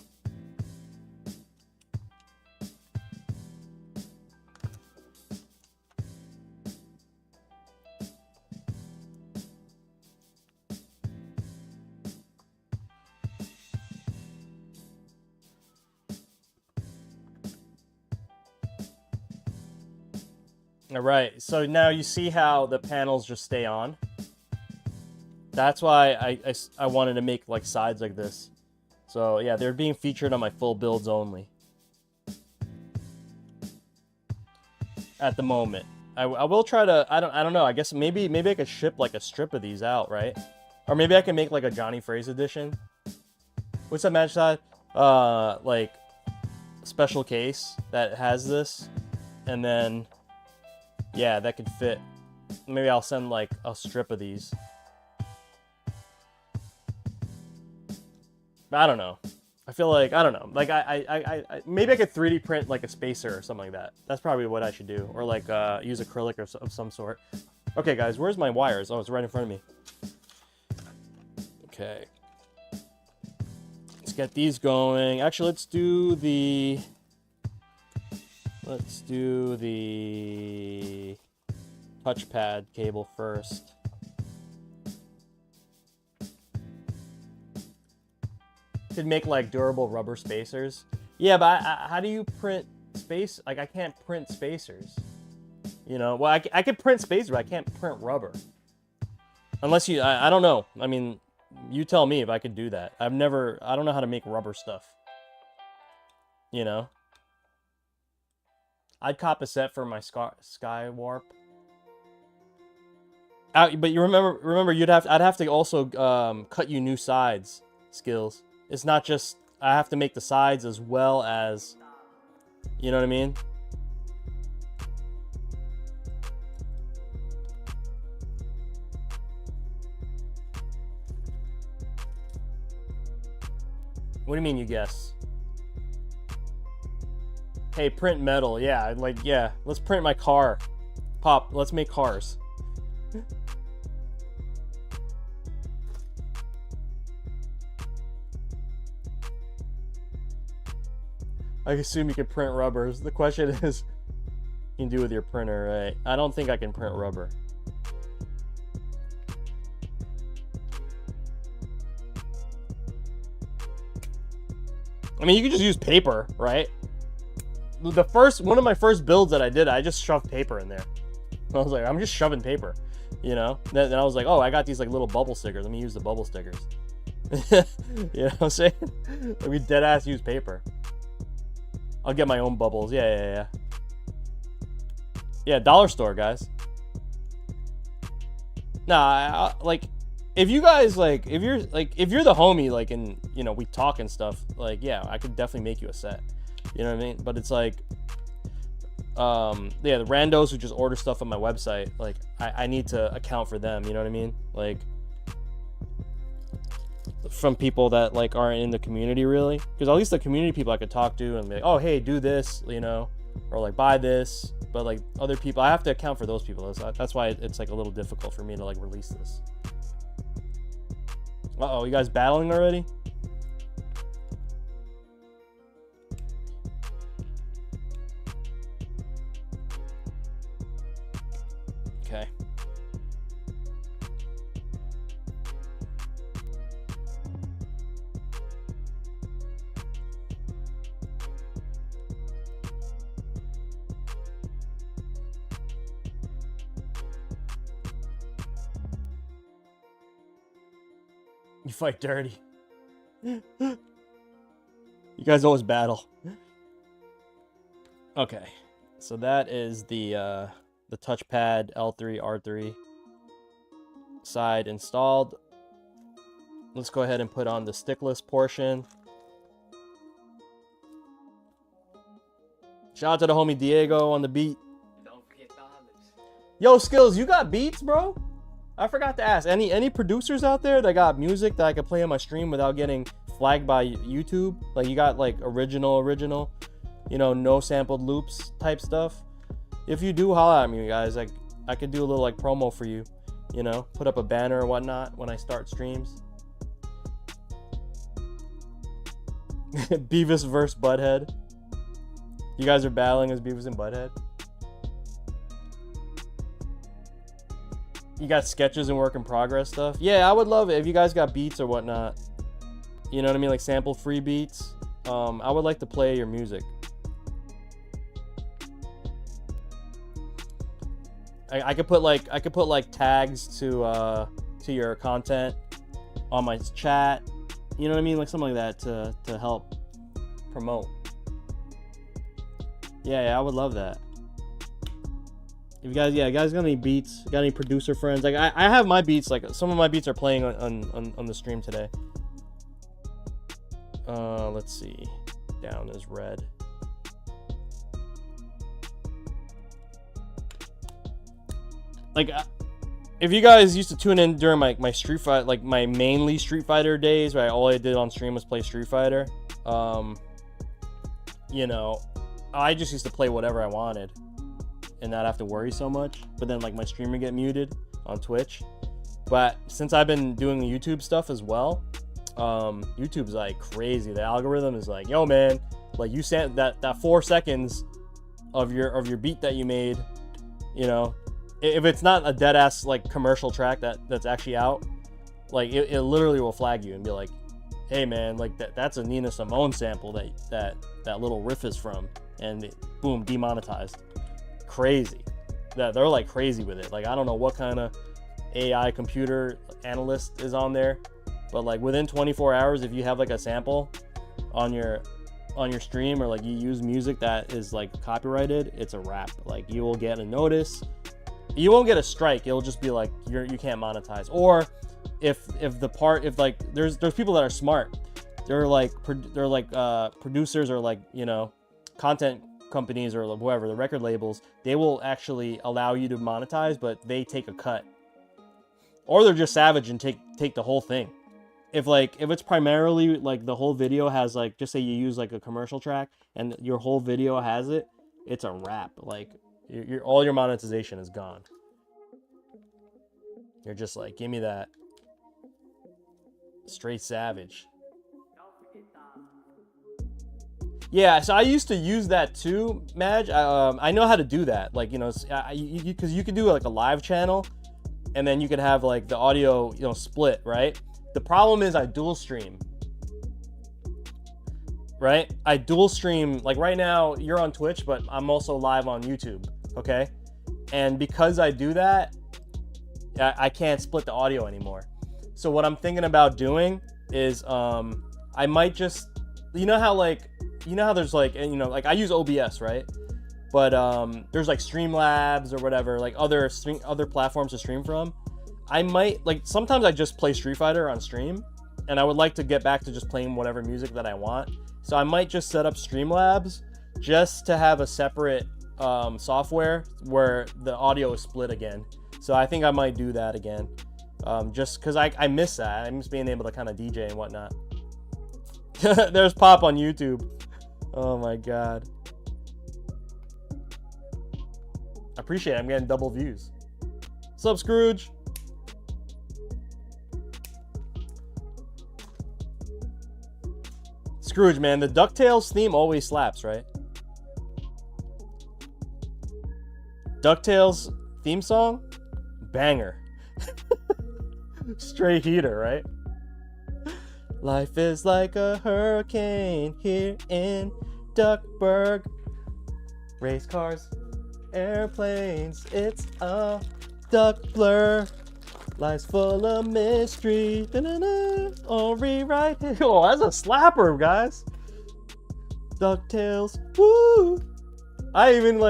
All right, so now you see how the panels just stay on. That's why I wanted to make like sides like this. So yeah, they're being featured on my full builds only. At the moment. I will try to, I don't know, I guess maybe I could ship like a strip of these out, right? Or maybe I can make like a jonyfraze edition. What's that, match side? Like special case that has this, and then yeah, that could fit. Maybe I'll send like a strip of these. I don't know. I feel like, I don't know. Like I maybe I could 3D print like a spacer or something like that. That's probably what I should do. Or like use acrylic or of some sort. Okay, guys, where's my wires? Oh, it's right in front of me. Okay. Let's get these going. Actually, let's do the touchpad cable first. Could make like durable rubber spacers. Yeah, but how do you print space? Like I can't print spacers. You know, well I could print spacers, but I can't print rubber. Unless you, I don't know. I mean, you tell me if I could do that. I don't know how to make rubber stuff. You know? I'd cop a set for my Sky Warp. But you remember I'd have to also cut you new sides skills. It's not just I have to make the sides as well as, you know what I mean? What do you mean you guess? Hey, print metal. Yeah, like, yeah. Let's print my car. Pop, let's make cars. I assume you can print rubbers. The question is, you can do with your printer, right? I don't think I can print rubber. I mean, you can just use paper, right? One of my first builds that I did, I just shoved paper in there. I was like, I'm just shoving paper, you know? Then I was like, oh, I got these like little bubble stickers. Let me use the bubble stickers. You know what I'm saying? Like, we dead ass use paper. I'll get my own bubbles. Yeah. Yeah, dollar store, guys. Nah, like, if you guys, like, if you're the homie, like, and, you know, we talk and stuff, like, yeah, I could definitely make you a set. You know what I mean? But it's like, yeah, the randos who just order stuff on my website, like, I need to account for them, you know what I mean? Like, from people that, like, aren't in the community, really. Because at least the community people I could talk to and be like, oh, hey, do this, you know? Or, like, buy this. But, like, other people, I have to account for those people. That's why it's, like, a little difficult for me to, like, release this. Uh-oh, you guys battling already? Okay. You fight dirty. You guys always battle. Okay, so that is the touchpad L3 R3 side installed. Let's go ahead and put on the Stickless portion. Shout out to the homie Diego on the beat. Don't forget the olives. Yo, Skills, you got beats, bro? I forgot to ask. Any producers out there that got music that I could play on my stream without getting flagged by YouTube? Like, you got, like, original, you know, no sampled loops type stuff? If you do, holla at me, guys. Like, I could do a little, like, promo for you. You know, put up a banner or whatnot when I start streams. Beavis vs. Butthead. You guys are battling as Beavis and Butthead? You got sketches and work in progress stuff? Yeah, I would love it if you guys got beats or whatnot. You know what I mean? Like sample free beats. I would like to play your music. I could put like tags to your content on my chat. You know what I mean? Like something like that to help promote. Yeah, I would love that. If you guys got any beats, got any producer friends? Like I have my beats, like some of my beats are playing on the stream today. Let's see. Down is red. Like if you guys used to tune in during my Street Fighter, like my mainly Street Fighter days, right? All I did on stream was play Street Fighter. You know, I just used to play whatever I wanted and not have to worry so much. But then like my stream would get muted on Twitch. But since I've been doing YouTube stuff as well, YouTube's like crazy. The algorithm is like, yo man, like you sent that 4 seconds of your beat that you made, you know, if it's not a dead ass like commercial track that's actually out, like it literally will flag you and be like, hey man, like that's a Nina Simone sample that little riff is from, and boom, demonetized. Crazy. That they're like crazy with it. Like I don't know what kind of AI computer analyst is on there, but like within 24 hours, if you have like a sample on your on your stream, or like you use music that is like copyrighted, it's a wrap. Like you will get a notice. You won't get a strike. It'll just be like you can't monetize. Or if like there's people that are smart. They're like producers, or like, you know, content companies, or whoever, the record labels. They will actually allow you to monetize, but they take a cut. Or they're just savage and take the whole thing. If it's primarily like the whole video has, like, just say you use like a commercial track and your whole video has it, it's a wrap. Like all your monetization is gone. You're just like, give me that straight savage. Yeah, so I used to use that too, Madge. I know how to do that. Like, you know, because you could do like a live channel, and then you could have like the audio, you know, split, right? The problem is I dual stream, right? I dual stream, like right now you're on Twitch, but I'm also live on YouTube, okay? And because I do that, I can't split the audio anymore. So what I'm thinking about doing is I might just, you know how there's like, you know, like I use OBS, right? But there's like Streamlabs or whatever, like other platforms to stream from. I might, like, sometimes I just play Street Fighter on stream, and I would like to get back to just playing whatever music that I want. So I might just set up Streamlabs just to have a separate software where the audio is split again. So I think I might do that again, just because I miss that. I miss being able to kind of DJ and whatnot. There's Pop on YouTube. Oh my god. I appreciate it. I'm getting double views. What's up, Scrooge? Scrooge, man, the DuckTales theme always slaps, right? DuckTales theme song? Banger. Straight heater, right? Life is like a hurricane here in Duckburg. Race cars, airplanes, it's a duck blur. Life's full of mystery. Da-na-na, all rewrite it. Oh, that's a slapper, guys. DuckTales, woo! I don't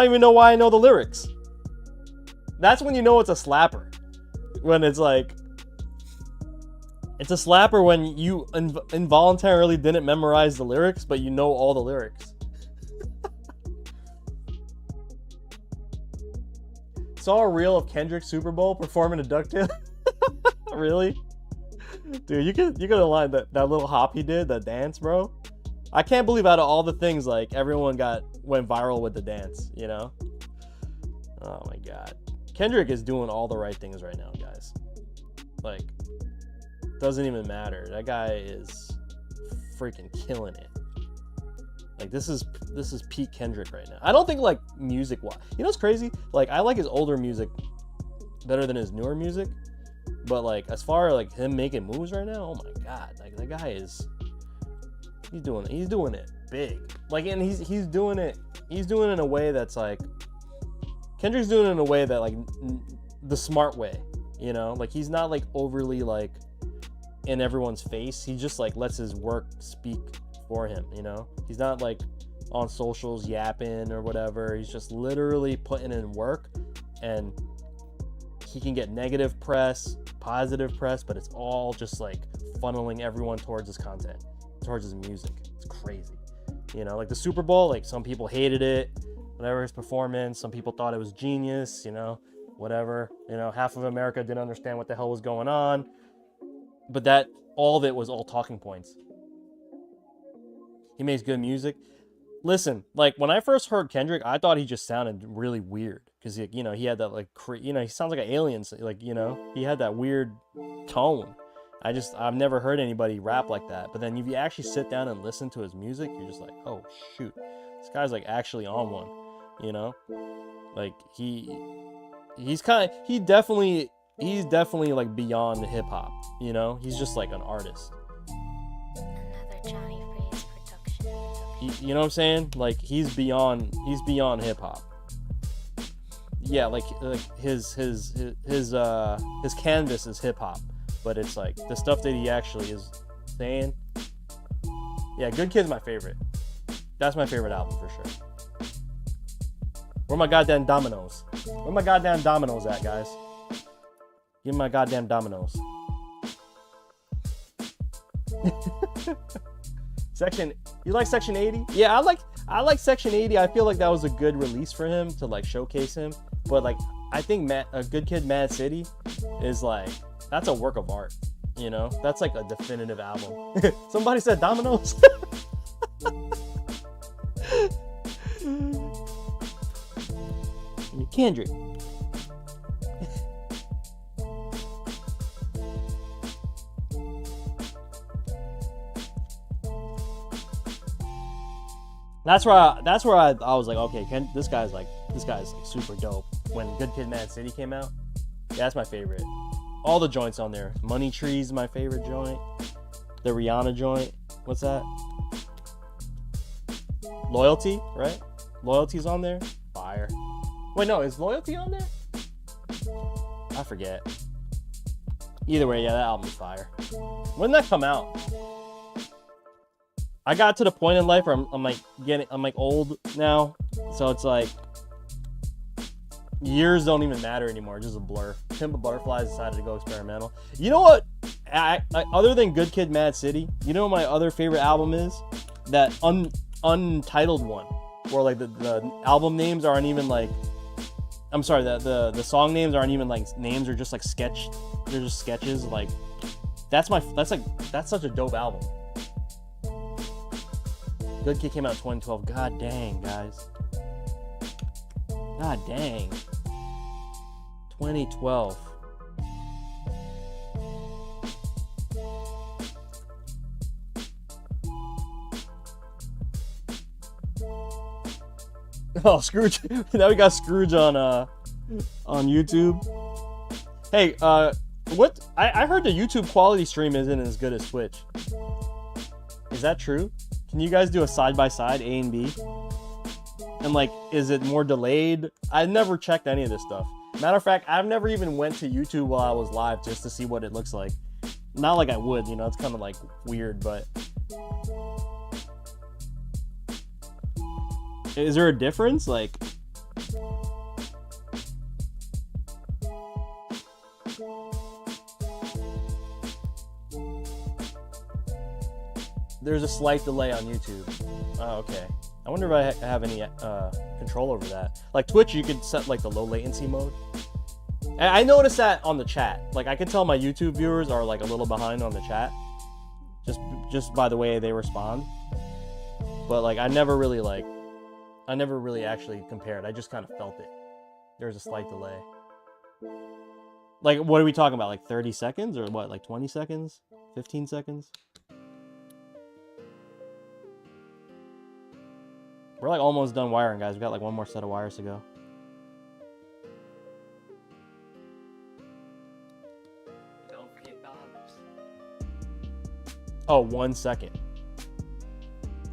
even know why I know the lyrics. That's when you know it's a slapper. When it's like, it's a slapper when you involuntarily didn't memorize the lyrics, but you know all the lyrics. Saw a reel of Kendrick's Super Bowl performing a DuckTales. Really? Dude, you could align that little hop he did, that dance, bro. I can't believe out of all the things, like, everyone went viral with the dance, you know? Oh my god. Kendrick is doing all the right things right now, guys. Like, doesn't even matter. That guy is freaking killing it. Like, this is peak Kendrick right now. I don't think, like, music-wise. You know what's crazy? Like, I like his older music better than his newer music. But, like, as far as, like, him making moves right now, oh my god. Like, that guy is... He's doing it big. Like, and he's doing it in a way that's, like... Kendrick's doing it in a way that, like, the smart way. You know? Like, he's not, like, overly, like, in everyone's face. He just, like, lets his work speak for him, you know? He's not like on socials yapping or whatever. He's just literally putting in work, and he can get negative press, positive press, but it's all just like funneling everyone towards his content, towards his music. It's crazy. You know, like the Super Bowl, like some people hated it, whatever, his performance. Some people thought it was genius, you know, whatever. You know, half of America didn't understand what the hell was going on. But that, all of it was all talking points. He makes good music. Listen, like when I first heard Kendrick, I thought he just sounded really weird because, you know, he had that like, you know, he sounds like an alien. Like, you know, he had that weird tone. I've never heard anybody rap like that. But then if you actually sit down and listen to his music, you're just like, oh shoot, this guy's like actually on one. You know, like he's definitely like beyond hip hop. You know, he's just like an artist. Another jonyfraze production. You know what I'm saying? Like he's beyond hip hop. Yeah, like his canvas is hip hop, but it's like the stuff that he actually is saying. Yeah, Good Kid's my favorite. That's my favorite album for sure. Where my goddamn dominoes? Where my goddamn dominoes at, guys? Give me my goddamn dominoes. Section, you like Section 80? Yeah, I like Section 80. I feel like that was a good release for him to like showcase him. But like, I think a Good Kid, Mad City is like, that's a work of art. You know, that's like a definitive album. Somebody said dominoes. Kendrick. That's where I was like, okay, this guy's like super dope. When Good Kid, Mad City came out, yeah, that's my favorite. All the joints on there. Money Tree's my favorite joint. The Rihanna joint. What's that? Loyalty, right? Loyalty's on there. Fire. Wait, no, is Loyalty on there? I forget. Either way, yeah, that album's fire. When did that come out? I got to the point in life where I'm like old now, so it's like years don't even matter anymore. It's just a blur. Pimp a Butterfly decided to go experimental. You know what? Other than Good Kid, Mad City, you know what my other favorite album is? That untitled one, where like the album names aren't even like, I'm sorry, the song names aren't even like names, are just like sketch. They're just sketches. Like that's such a dope album. Good Kid came out in 2012. God dang, guys. God dang. 2012. Oh, Scrooge. Now we got Scrooge on YouTube. Hey, what? I heard the YouTube quality stream isn't as good as Twitch. Is that true? Can you guys do a side-by-side, A and B? And like, is it more delayed? I never checked any of this stuff. Matter of fact, I've never even went to YouTube while I was live just to see what it looks like. Not like I would, you know, it's kind of like weird, but... Is there a difference? Like... There's a slight delay on YouTube. Oh, okay. I wonder if I have any control over that. Like Twitch, you could set like the low latency mode. And I noticed that on the chat. Like I can tell my YouTube viewers are like a little behind on the chat, just by the way they respond. But like I never really actually compared. I just kind of felt it. There's a slight delay. Like what are we talking about? Like 30 seconds or what? Like 20 seconds? 15 seconds? We're like almost done wiring, guys. We got like one more set of wires to go. Don't forget dollars. Oh, 1 second.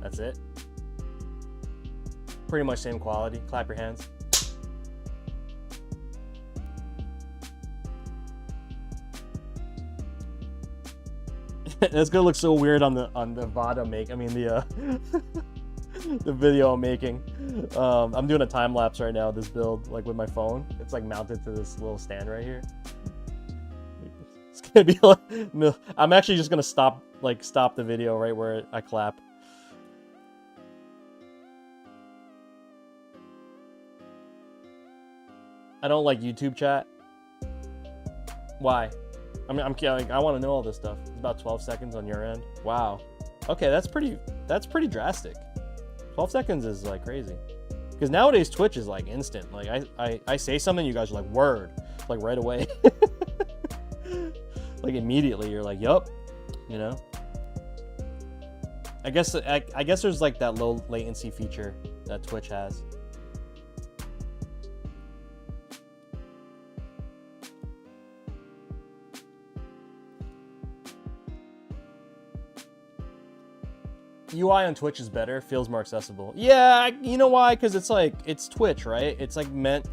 That's it. Pretty much same quality. Clap your hands. That's gonna look so weird on the VOD make. I mean the the video I'm making. I'm doing a time lapse right now of this build, like with my phone. It's like mounted to this little stand right here. It's gonna be like, I'm actually just gonna stop the video right where I clap. I don't like YouTube chat. Why? I mean, I want to know all this stuff. It's about 12 seconds on your end. Wow. Okay, that's pretty drastic. 12 seconds is like crazy. Because nowadays Twitch is like instant. Like I say something, you guys are like, word, like right away. Like immediately you're like, yup, you know. I guess there's like that low latency feature that Twitch has. UI on Twitch is better, feels more accessible. Yeah, you know why? Because it's like, it's Twitch, right? It's like meant,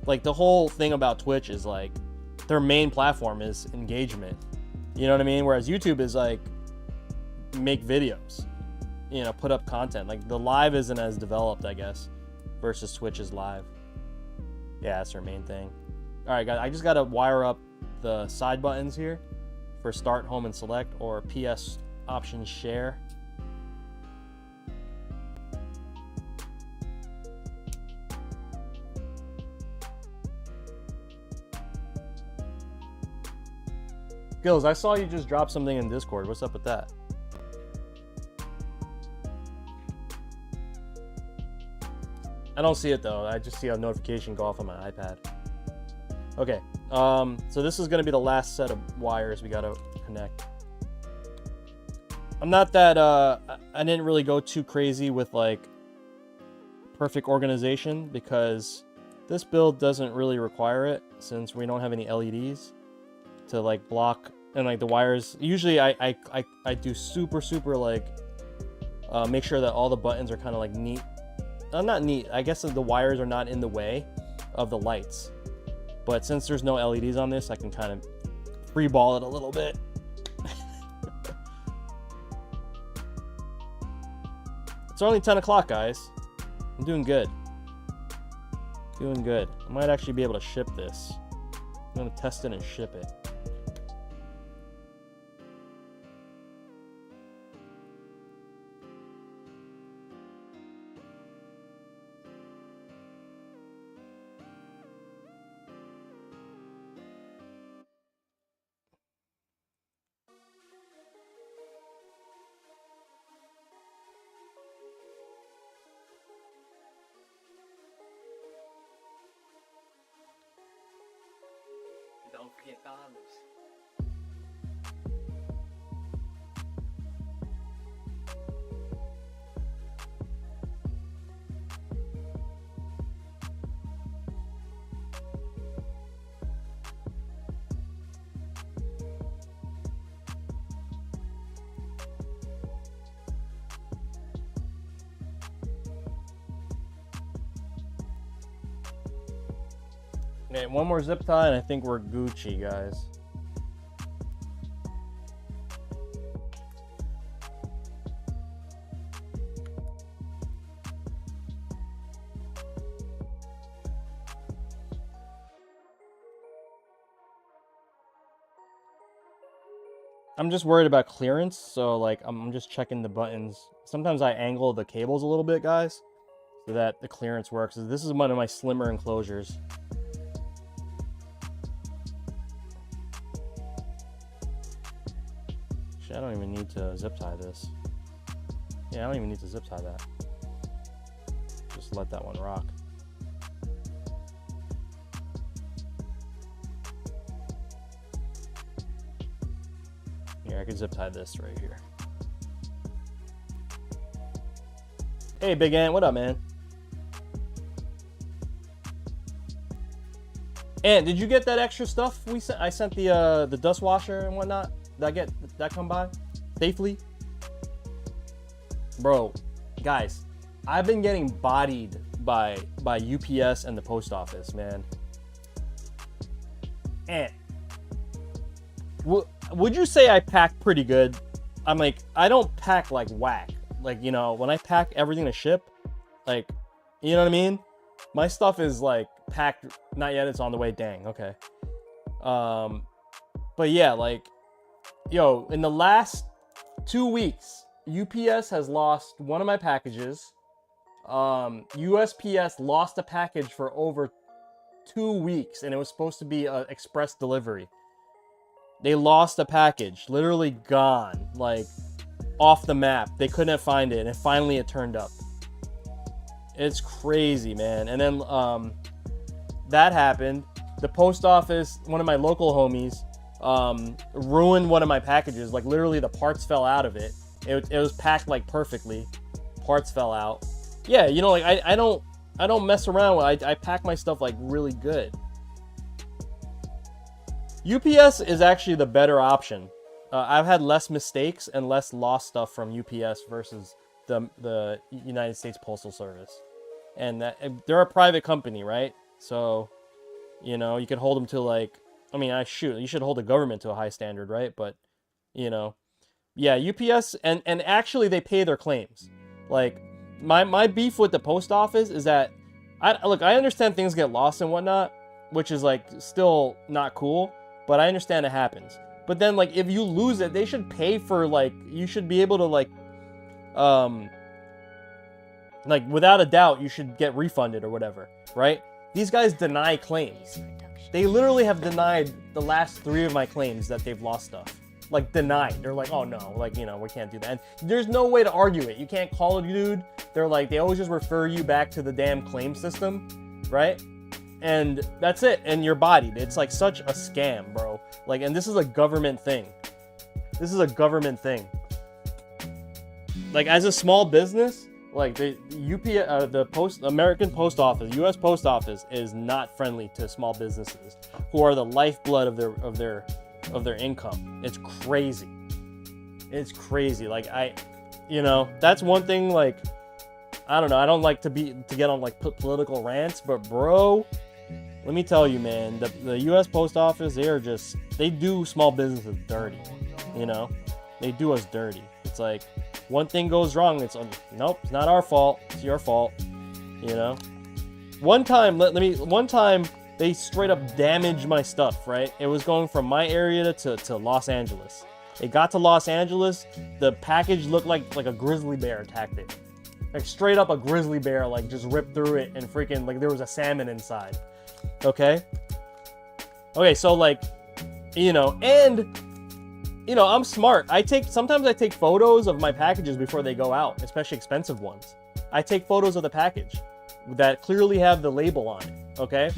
like the whole thing about Twitch is like, their main platform is engagement. You know what I mean? Whereas YouTube is like, make videos. you know, put up content. Like the live isn't as developed, I guess, versus Twitch's live. Yeah, that's our main thing. All right, guys, I just gotta wire up the side buttons here for start, home, and select, or PS option share. Gills, I saw you just drop something in Discord. What's up with that? I don't see it though. I just see a notification go off on my iPad. Okay, so this is gonna be the last set of wires we gotta connect. I'm not that, I didn't really go too crazy with like perfect organization because this build doesn't really require it since we don't have any LEDs to like block, and like the wires, usually I do super like make sure that all the buttons are kind of like neat. Not neat, I guess the wires are not in the way of the lights. But since there's no LEDs on this, I can kind of free ball it a little bit. It's only 10 o'clock, guys. I'm doing good. Doing good. I might actually be able to ship this. I'm gonna test it and ship it. Don't forget bombs. Okay, one more zip tie and I think we're Gucci, guys. I'm just worried about clearance, so like I'm just checking the buttons. Sometimes I angle the cables a little bit, guys, so that the clearance works. This is one of my slimmer enclosures. I don't even need to zip tie this. Yeah, I don't even need to zip tie that. Just let that one rock. Here, I can zip tie this right here. Hey, Big Ant, what up, man? Ant, did you get that extra stuff we sent? I sent the dust washer and whatnot. Did that come by safely? Bro, guys, I've been getting bodied by UPS and the post office, man. And would you say I pack pretty good? I'm like, I don't pack like whack. Like, you know, when I pack everything to ship, like, you know what I mean? My stuff is like packed, not yet, it's on the way, dang, okay. But yeah, like, yo, in the last 2 weeks, UPS has lost one of my packages. USPS lost a package for over 2 weeks, and it was supposed to be an express delivery. They lost a package, literally gone, like off the map. They couldn't find it, and finally it turned up. It's crazy, man. And then that happened. The post office, one of my local homies, ruined one of my packages. Like literally the parts fell out of it. It was packed like perfectly. Parts fell out. Yeah, you know, like I don't mess around. I pack my stuff like really good. UPS is actually the better option. I've had less mistakes and less lost stuff from UPS versus the United States Postal Service. And they're a private company, right? So, you know, you could hold them to like, I mean, you should hold the government to a high standard, right? But, you know, Yeah, UPS and actually they pay their claims. Like my beef with the post office is that I understand things get lost and whatnot, which is like still not cool, but I understand it happens. But then like if you lose it, they should pay for like you should be able to like without a doubt you should get refunded or whatever, right? These guys deny claims. They literally have denied the last 3 of my claims that they've lost stuff. Like denied. They're like, oh no, like, you know, we can't do that. And there's no way to argue it. You can't call a dude. They're like, they always just refer you back to the damn claim system, right? And that's it. And you're bodied. It's like such a scam, bro. Like, and this is a government thing. This is a government thing. Like, as a small business, like the American Post Office, U.S. Post Office is not friendly to small businesses who are the lifeblood of their income. It's crazy. It's crazy. Like you know, that's one thing. Like, I don't know. I don't like to get on like political rants, but bro, let me tell you, man, the U.S. Post Office, they do small businesses dirty. You know, they do us dirty. It's like one thing goes wrong, it's nope, it's not our fault. It's your fault. You know. One time they straight up damaged my stuff, right? It was going from my area to Los Angeles. It got to Los Angeles, the package looked like a grizzly bear attacked it. Like straight up a grizzly bear like just ripped through it and freaking like there was a salmon inside. Okay? Okay, so like, you know, and you know, I'm smart. Sometimes I take photos of my packages before they go out, especially expensive ones. I take photos of the package that clearly have the label on it, okay?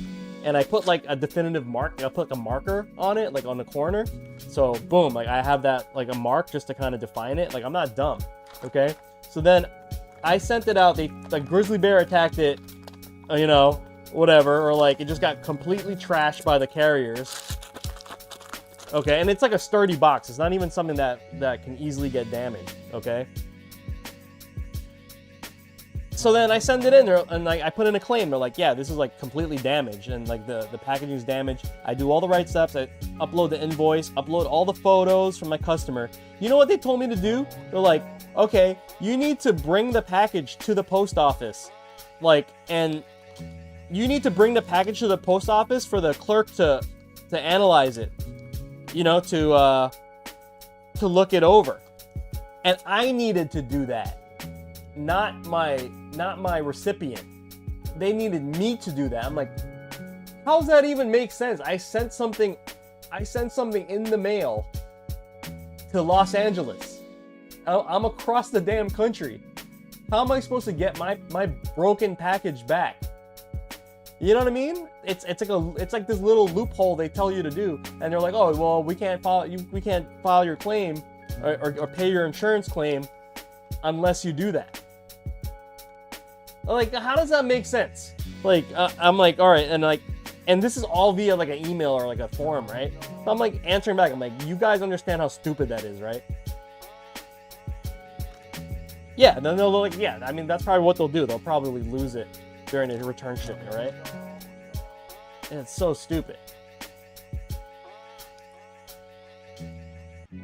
And I put like a definitive mark. I put like a marker on it, like on the corner. So boom, like I have that like a mark just to kind of define it. Like I'm not dumb, okay? So then I sent it out. The grizzly bear attacked it, you know, whatever, or like it just got completely trashed by the carriers. Okay, and it's like a sturdy box. It's not even something that can easily get damaged, okay? So then I send it in there and like I put in a claim. They're like, yeah, this is like completely damaged and like the packaging is damaged. I do all the right steps. I upload the invoice, upload all the photos from my customer. You know what they told me to do? They're like, okay, you need to bring the package to the post office. Like, and you need to bring the package to the post office for the clerk to analyze it. You know, to look it over. And I needed to do that. Not my recipient. They needed me to do that. I'm like, how does that even make sense? I sent something in the mail to Los Angeles. I'm across the damn country. How am I supposed to get my broken package back? You know what I mean? It's like this little loophole they tell you to do, and they're like, oh well, we can't file your claim or pay your insurance claim unless you do that. Like, how does that make sense? Like, I'm like, all right, and this is all via like an email or like a form, right? So I'm like answering back. I'm like, you guys understand how stupid that is, right? Yeah, and then they'll like, yeah, I mean, that's probably what they'll do. They'll probably lose it during a return shipment, right? And it's so stupid.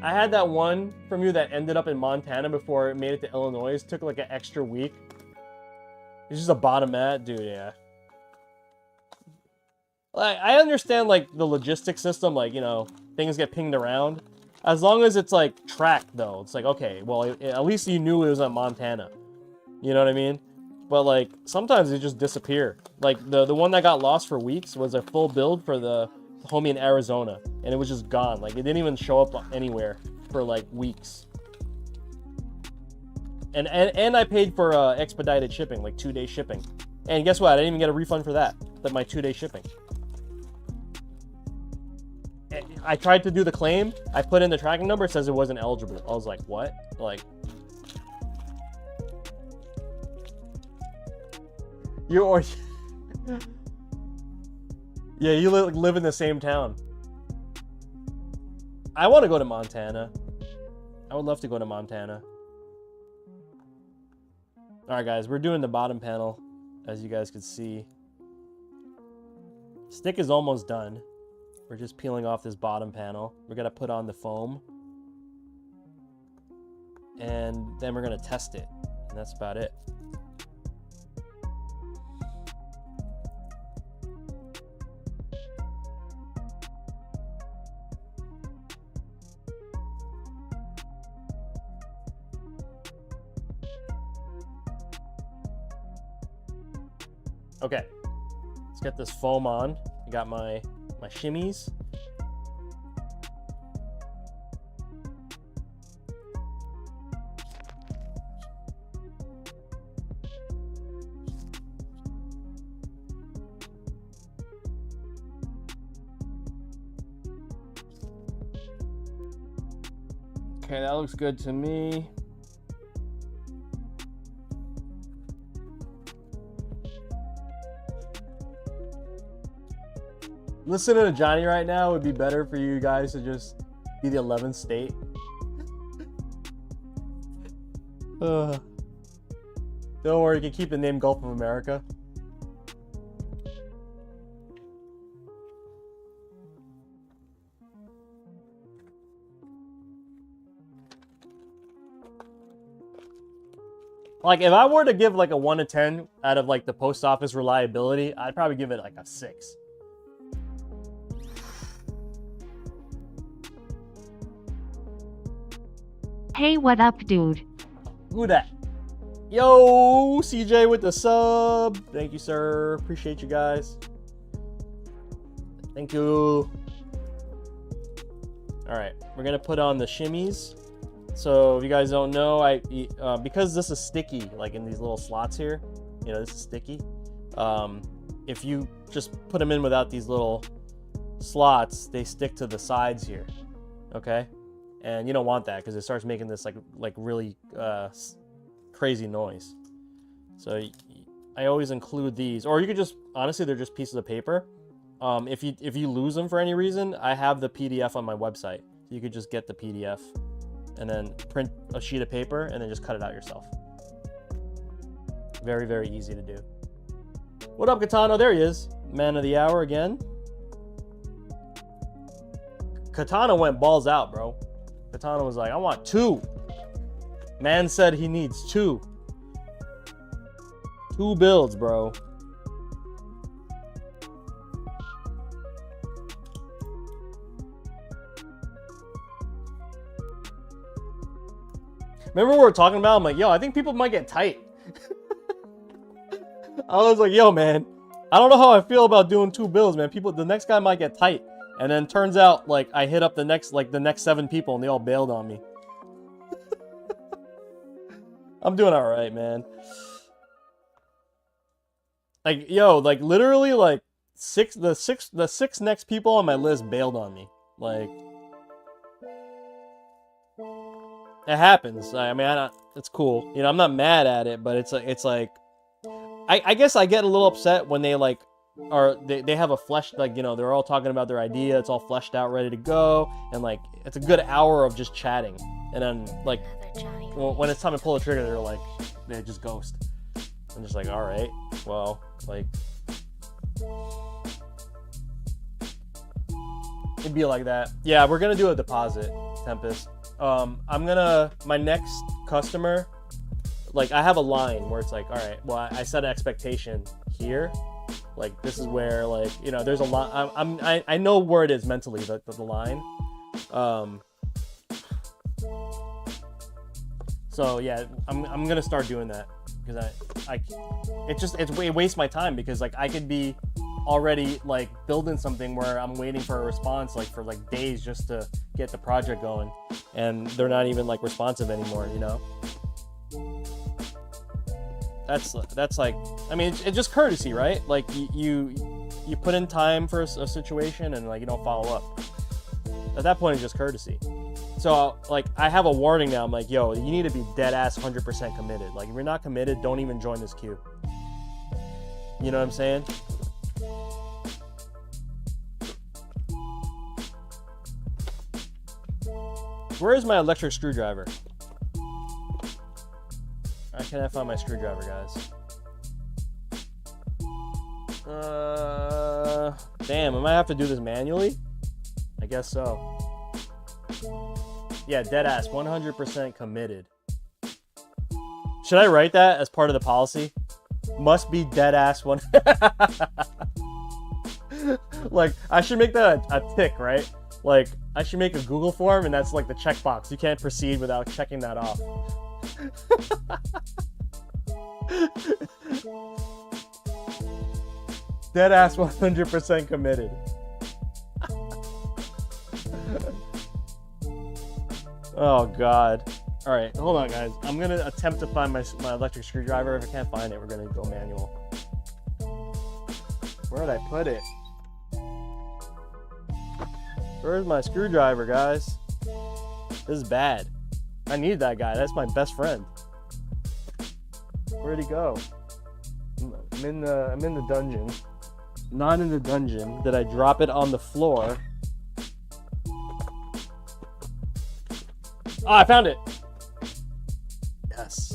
I had that one from you that ended up in Montana before it made it to Illinois. It took like an extra week. It's just a bottom mat, dude. Yeah. Like, I understand like the logistics system, like, you know, things get pinged around. As long as it's like tracked, though, it's like, okay, well, at least you knew it was in Montana. You know what I mean? But like sometimes they just disappear. Like the one that got lost for weeks was a full build for the homie in Arizona, and it was just gone. Like it didn't even show up anywhere for like weeks. And I paid for expedited shipping, like 2-day shipping. And guess what? I didn't even get a refund for that. My 2-day shipping. I tried to do the claim. I put in the tracking number. It says it wasn't eligible. I was like, what? Like, you or yeah, you live in the same town. I want to go to Montana. I would love to go to Montana. All right, guys, we're doing the bottom panel, as you guys can see. Stick is almost done. We're just peeling off this bottom panel. We're gonna put on the foam. and then we're gonna test it, and that's about it. Okay, let's get this foam on. I got my shimmies. Okay, that looks good to me. Listening to Johnny right now would be better for you guys to just be the 11th state. Don't worry, you can keep the name Gulf of America. Like, if I were to give like a 1 to 10 out of like the post office reliability, I'd probably give it like a 6. Hey, what up, dude? Who that? Yo, CJ with the sub. Thank you, sir. Appreciate you guys. Thank you. All right, we're gonna put on the shimmies. So if you guys don't know, because this is sticky, like in these little slots here, you know, this is sticky. If you just put them in without these little slots, they stick to the sides here. Okay. And you don't want that because it starts making this like really crazy noise. So I always include these, or you could just, honestly, they're just pieces of paper. If you lose them for any reason, I have the PDF on my website. You could just get the PDF and then print a sheet of paper and then just cut it out yourself. Very, very easy to do. What up, Katana? There he is. Man of the hour again. Katana went balls out, bro. Katana was like, I want 2. Man said he needs 2. 2 builds, bro. Remember what we were talking about? I'm like, yo, I think people might get tight. I was like, yo, man, I don't know how I feel about doing 2 builds, man. The next guy might get tight. And then turns out, like, I hit up the next 7 people and they all bailed on me. I'm doing all right, man. Like, yo, like, literally, like, the six next people on my list bailed on me. Like, it happens. I mean, it's cool. You know, I'm not mad at it, but it's like, I guess I get a little upset when they, like, they have a fleshed, like, you know, they're all talking about their idea, it's all fleshed out, ready to go, and like it's a good hour of just chatting, and then like when it's time to pull the trigger, they're like, they just ghost. I'm just like, all right, well, like, it'd be like that. Yeah, we're gonna do a deposit, Tempest. My next customer, like, I have a line where it's like, all right, well, I set an expectation here. Like, this is where, like, you know, there's a lot. I know where it is mentally, the line. So yeah, I'm gonna start doing that because it wastes my time, because like I could be already like building something where I'm waiting for a response like for like days just to get the project going, and they're not even like responsive anymore, you know. That's like, I mean, it's just courtesy, right? Like you put in time for a situation and like you don't follow up. At that point, it's just courtesy. So like I have a warning now. I'm like, yo, you need to be dead ass 100% committed. Like if you're not committed, don't even join this queue. You know what I'm saying? Where is my electric screwdriver? I can't find my screwdriver, guys. Damn, I might have to do this manually? I guess so. Yeah, deadass, 100% committed. Should I write that as part of the policy? Must be dead ass one. Like, I should make that a tick, right? Like, I should make a Google form, and that's like the checkbox. You can't proceed without checking that off. Dead ass 100% committed. Oh god. All right, hold on, guys. I'm gonna attempt to find my electric screwdriver. If I can't find it, we're gonna go manual. Where did I put it? Where's my screwdriver, guys? This is bad. I need that guy. That's my best friend. Where'd he go? I'm in the dungeon. Not in the dungeon. Did I drop it on the floor? Oh, I found it. Yes.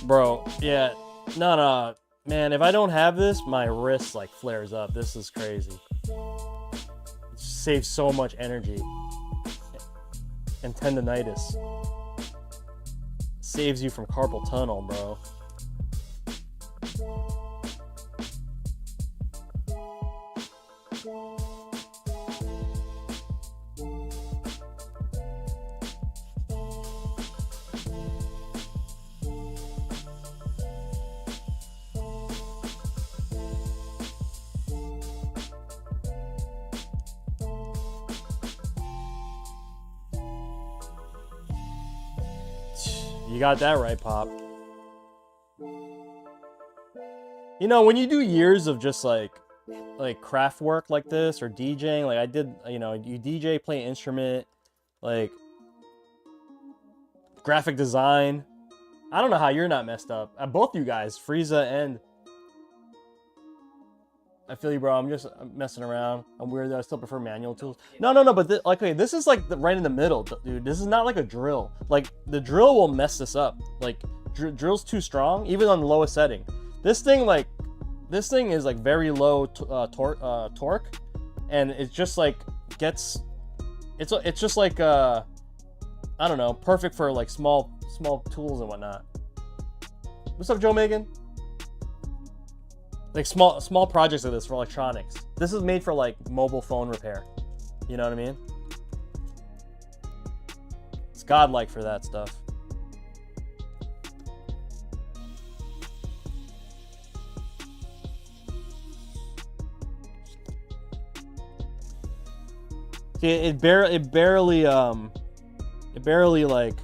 Bro, yeah. No. Man, if I don't have this, my wrist like flares up. This is crazy. It saves so much energy. And tendonitis. Saves you from carpal tunnel, bro. You got that right, Pop. You know, when you do years of just like craft work like this or DJing, like I did, you know, you DJ, play an instrument, like graphic design. I don't know how you're not messed up. Both you guys, Frieza and... I feel you, bro. I'm messing around. I'm weird that I still prefer manual tools. No. But like, okay, this is like right in the middle, dude. This is not like a drill. Like the drill will mess this up. Like drill's too strong, even on the lowest setting. This thing is like very low torque, and it just like gets. It's just like I don't know, perfect for like small tools and whatnot. What's up, Joe Megan? Like small projects of this for electronics. This is made for like mobile phone repair. You know what I mean? It's godlike for that stuff. See, it barely like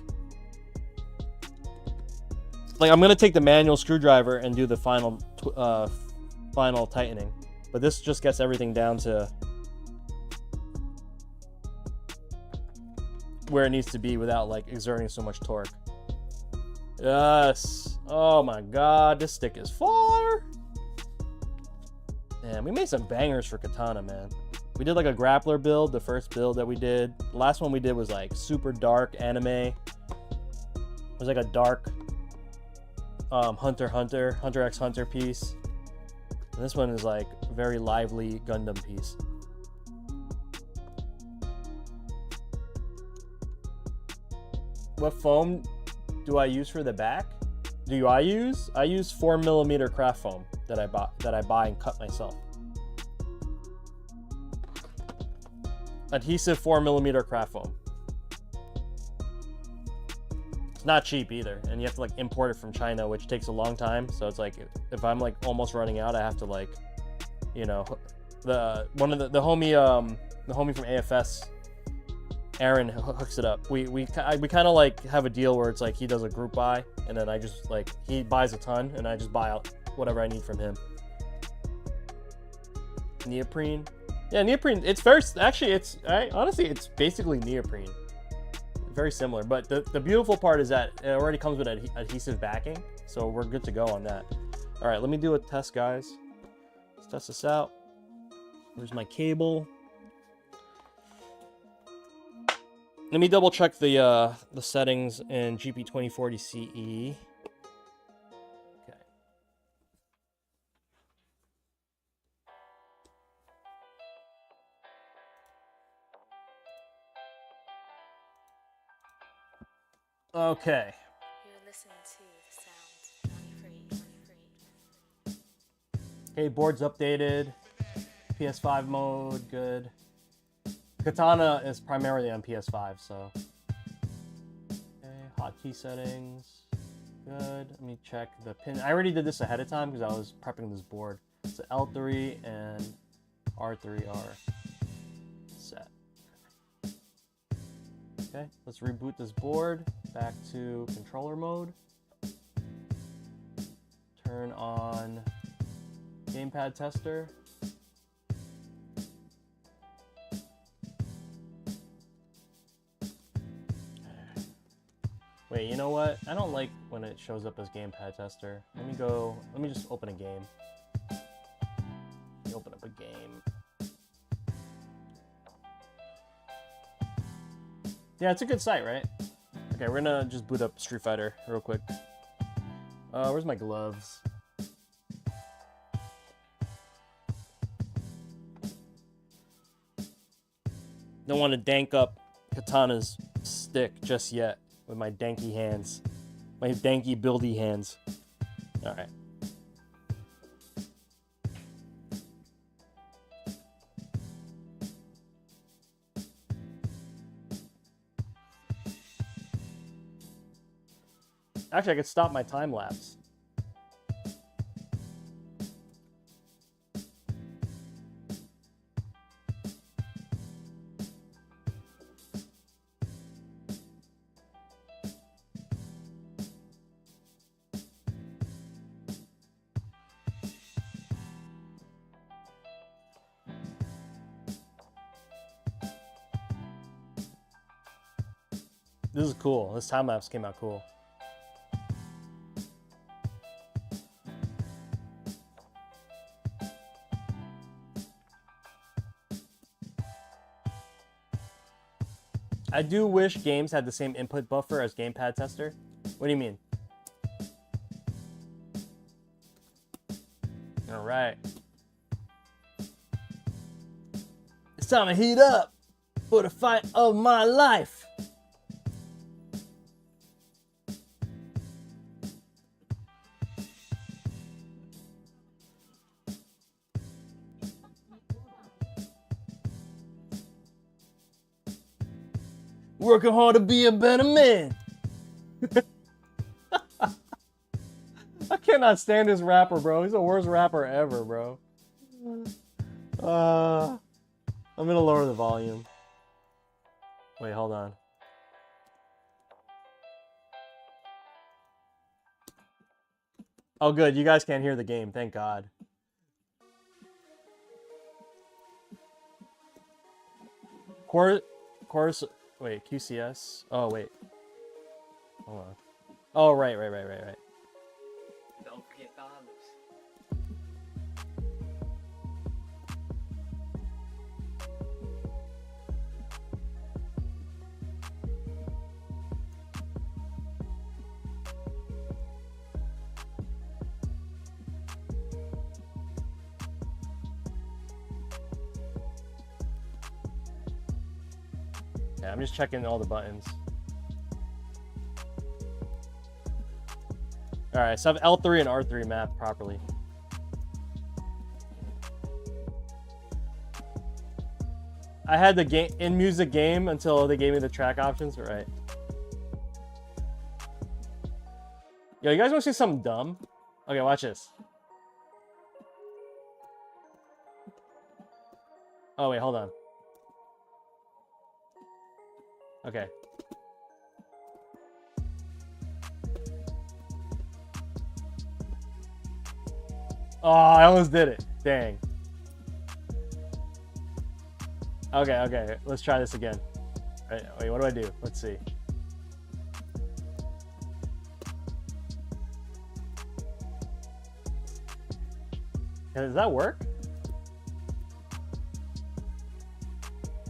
I'm gonna take the manual screwdriver and do the final tightening, but this just gets everything down to where it needs to be without like exerting so much torque. Yes. Oh my god, this stick is fire. Man, we made some bangers for Katana, man. We did like a grappler build, the first build that we did. The last one we did was like super dark anime. It was like a dark Hunter x Hunter piece. And this one is like a very lively Gundam piece. What foam do I use for the back? I use 4mm craft foam that I buy and cut myself. Adhesive 4mm craft foam. It's not cheap either, and you have to like import it from China, which takes a long time. So it's like if I'm like almost running out, I have to like, you know, the homie from AFS, Aaron, hooks it up. We kind of like have a deal where it's like he does a group buy, and then I just like he buys a ton, and I just buy out whatever I need from him. Neoprene, yeah, neoprene. It's very honestly it's basically neoprene. Very similar, but the beautiful part is that it already comes with adhesive backing, so we're good to go on that. All right, let me do a test, guys. Let's test this out. There's my cable. Let me double check the settings in GP2040 CE. Okay. Okay. You Okay, board's updated. PS5 mode, good. Katana is primarily on PS5, so. Okay, hotkey settings, good. Let me check the pin. I already did this ahead of time because I was prepping this board. So L3 and R3 are set. Okay, let's reboot this board back to controller mode. Turn on gamepad tester. Wait, you know what? I don't like when it shows up as gamepad tester. Let me just open a game. Let me open up a game. Yeah, it's a good site, right? Okay, we're gonna just boot up Street Fighter real quick. Where's my gloves? Don't want to dank up Katana's stick just yet with my danky hands. My danky buildy hands. Alright. Actually, I could stop my time lapse. This is cool. This time lapse came out cool. I do wish games had the same input buffer as gamepad tester. What do you mean? All right. It's time to heat up for the fight of my life. Working hard to be a better man. I cannot stand this rapper, bro. He's the worst rapper ever, bro. I'm gonna lower the volume. Wait, hold on. Oh, good. You guys can't hear the game. Thank God. Course. Wait, QCS? Oh, wait. Hold on. Oh, right. Don't forget bombs. Yeah, I'm just checking all the buttons. Alright, so I have L3 and R3 mapped properly. I had the game in music game until they gave me the track options, right? Yo, you guys want to see something dumb? Okay, watch this. Oh, wait, hold on. Okay. Oh, I almost did it. Dang. Okay. Let's try this again. Wait, what do I do? Let's see. Does that work?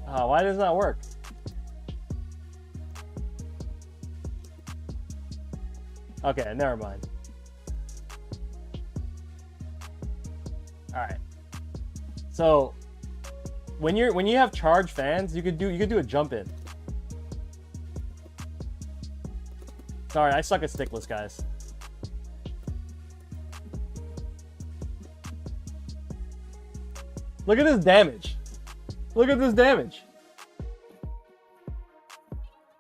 Oh, why does that work? Okay, never mind. All right. So when you have charged fans, you could do a jump in. Sorry, I suck at Stickless, guys. Look at this damage. Look at this damage.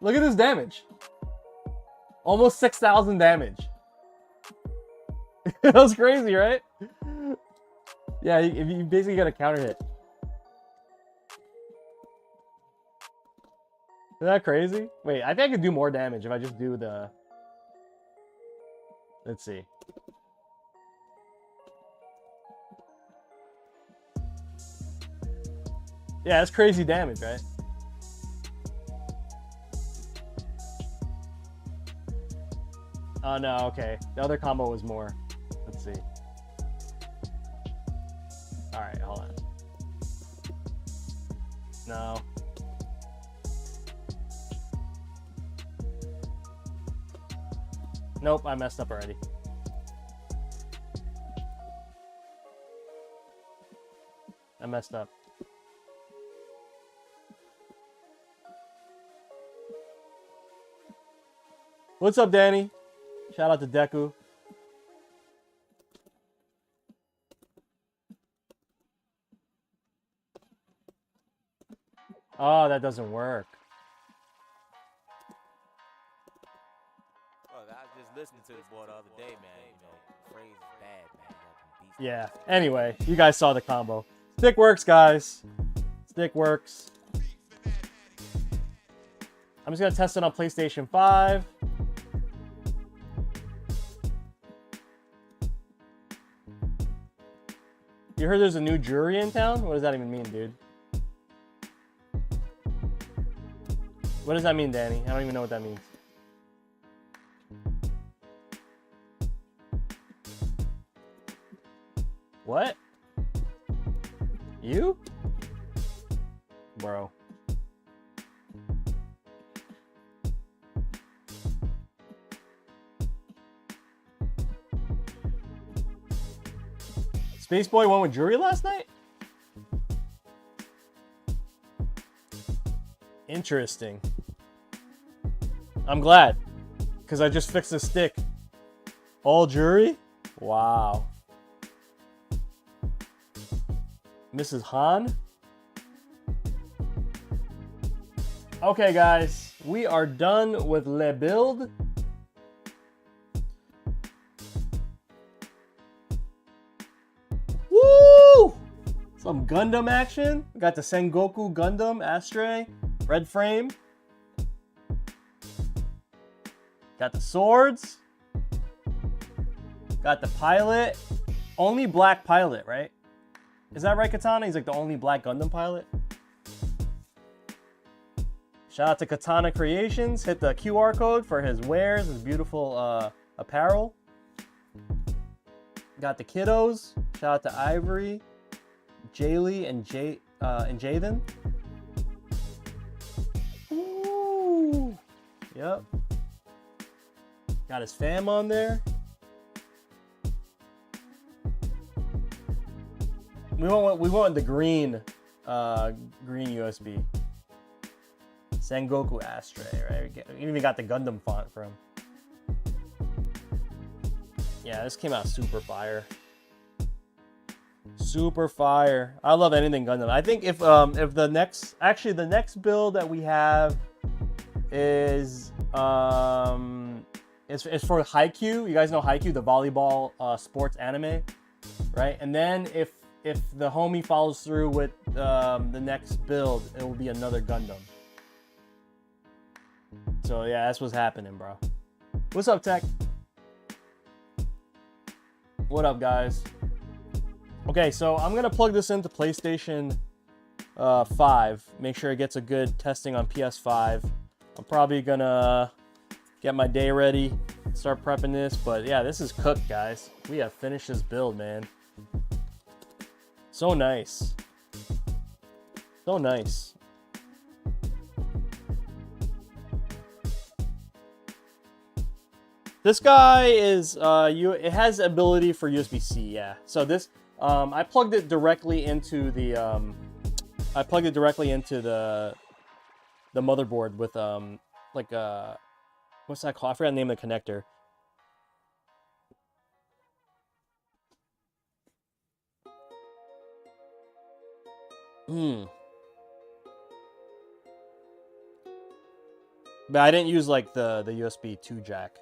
Look at this damage. Almost 6,000 damage. That was crazy, right? Yeah, you basically got a counter hit. Isn't that crazy? Wait, I think I could do more damage if I just do the... Let's see. Yeah, that's crazy damage, right? Oh, no, okay. The other combo was more. Let's see. Alright, hold on. No. Nope, I messed up already. I messed up. What's up, Danny? Shout out to Deku. Oh, that doesn't work. Well, I was just listening to this boy the other day, man. You know, phrase is bad, man. Yeah. Anyway, you guys saw the combo. Stick works, guys. Stick works. I'm just gonna test it on PlayStation 5. You heard there's a new jury in town? What does that even mean, dude? What does that mean, Danny? I don't even know what that means. What? You? Bro. Space Boy went with jury last night? Interesting. I'm glad. Because I just fixed the stick. All jury? Wow. Mrs. Han? Okay, guys. We are done with Le Build. Woo! Some Gundam action. We got the Sengoku Gundam, Astray, red frame. Got the swords. Got the pilot. Only black pilot, right? Is that right, Katana? He's like the only black Gundam pilot. Shout out to KatanaKreations. Hit the QR code for his wares, his beautiful apparel. Got the kiddos. Shout out to Ivory, Jaylee, and Jathan. Ooh. Yep. Got his fam on there. We went the green USB. Sengoku Astray, right? We even got the Gundam font for him. Yeah, this came out super fire. Super fire. I love anything Gundam. I think if the next build that we have is it's for Haikyuu. You guys know Haikyuu, the volleyball sports anime, right? And then if the homie follows through with the next build, it will be another Gundam. So yeah, that's what's happening, bro. What's up, Tech? What up, guys? Okay, so I'm gonna plug this into PlayStation 5. Make sure it gets a good testing on PS5. I'm probably gonna get my day ready, start prepping this. But yeah, this is cooked, guys. We have finished this build, man. So nice. So nice. This guy is it has ability for USB-C, yeah. So this I plugged it directly into the the motherboard with like what's that called? I forgot the name of the connector. But I didn't use like the USB 2 jack.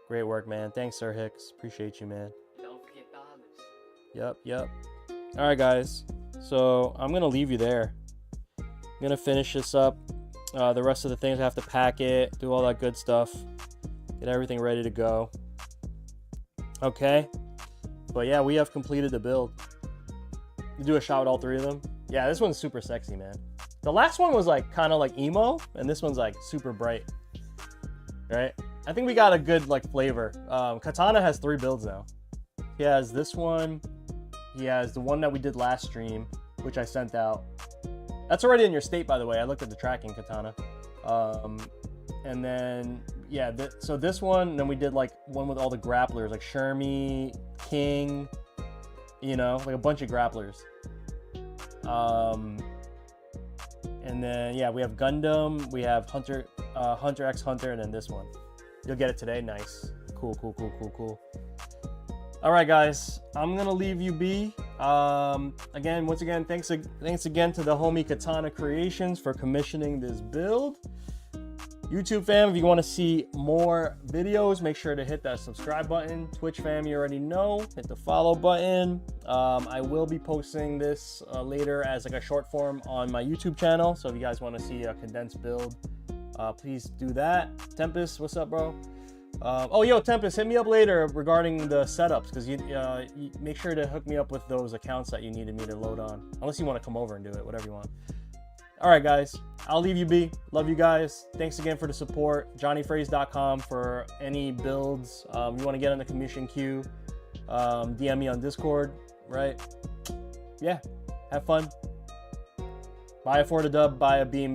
Great work, man. Thanks, Sir Hicks. Appreciate you, man. Don't forget dollars. Yep. All right, guys. So I'm gonna leave you there. I'm gonna finish this up. The rest of the things I have to pack it, do all that good stuff, get everything ready to go. Okay. But yeah, we have completed the build. You do a shot with all three of them. Yeah, this one's super sexy, man. The last one was like kind of like emo, and this one's like super bright. Right? I think we got a good like flavor. Katana has 3 builds now. He has this one. He has the one that we did last stream, which I sent out. That's already in your state, by the way. I looked at the tracking, Katana. And then, yeah, so this one, and then we did like one with all the grapplers, like Shermie, King, you know, like a bunch of grapplers. And then, yeah, we have Gundam, we have Hunter x Hunter, and then this one. You'll get it today. Nice. Cool. All right, guys, I'm gonna leave you be. Once again, thanks again to the homie KatanaKreations for commissioning this build. YouTube fam, if you want to see more videos, make sure to hit that subscribe button. Twitch fam, you already know, hit the follow button. I will be posting this later as like a short form on my YouTube channel, so if you guys want to see a condensed build, please do that. Tempest, what's up, bro? Oh, yo, Tempest, hit me up later regarding the setups, because you make sure to hook me up with those accounts that you needed me to load on. Unless you want to come over and do it, whatever you want. All right, guys, I'll leave you be. Love you guys. Thanks again for the support. jonyfraze.com for any builds. You want to get on the commission queue, DM me on Discord, right? Yeah, have fun. Buy a for the dub, buy a BnB.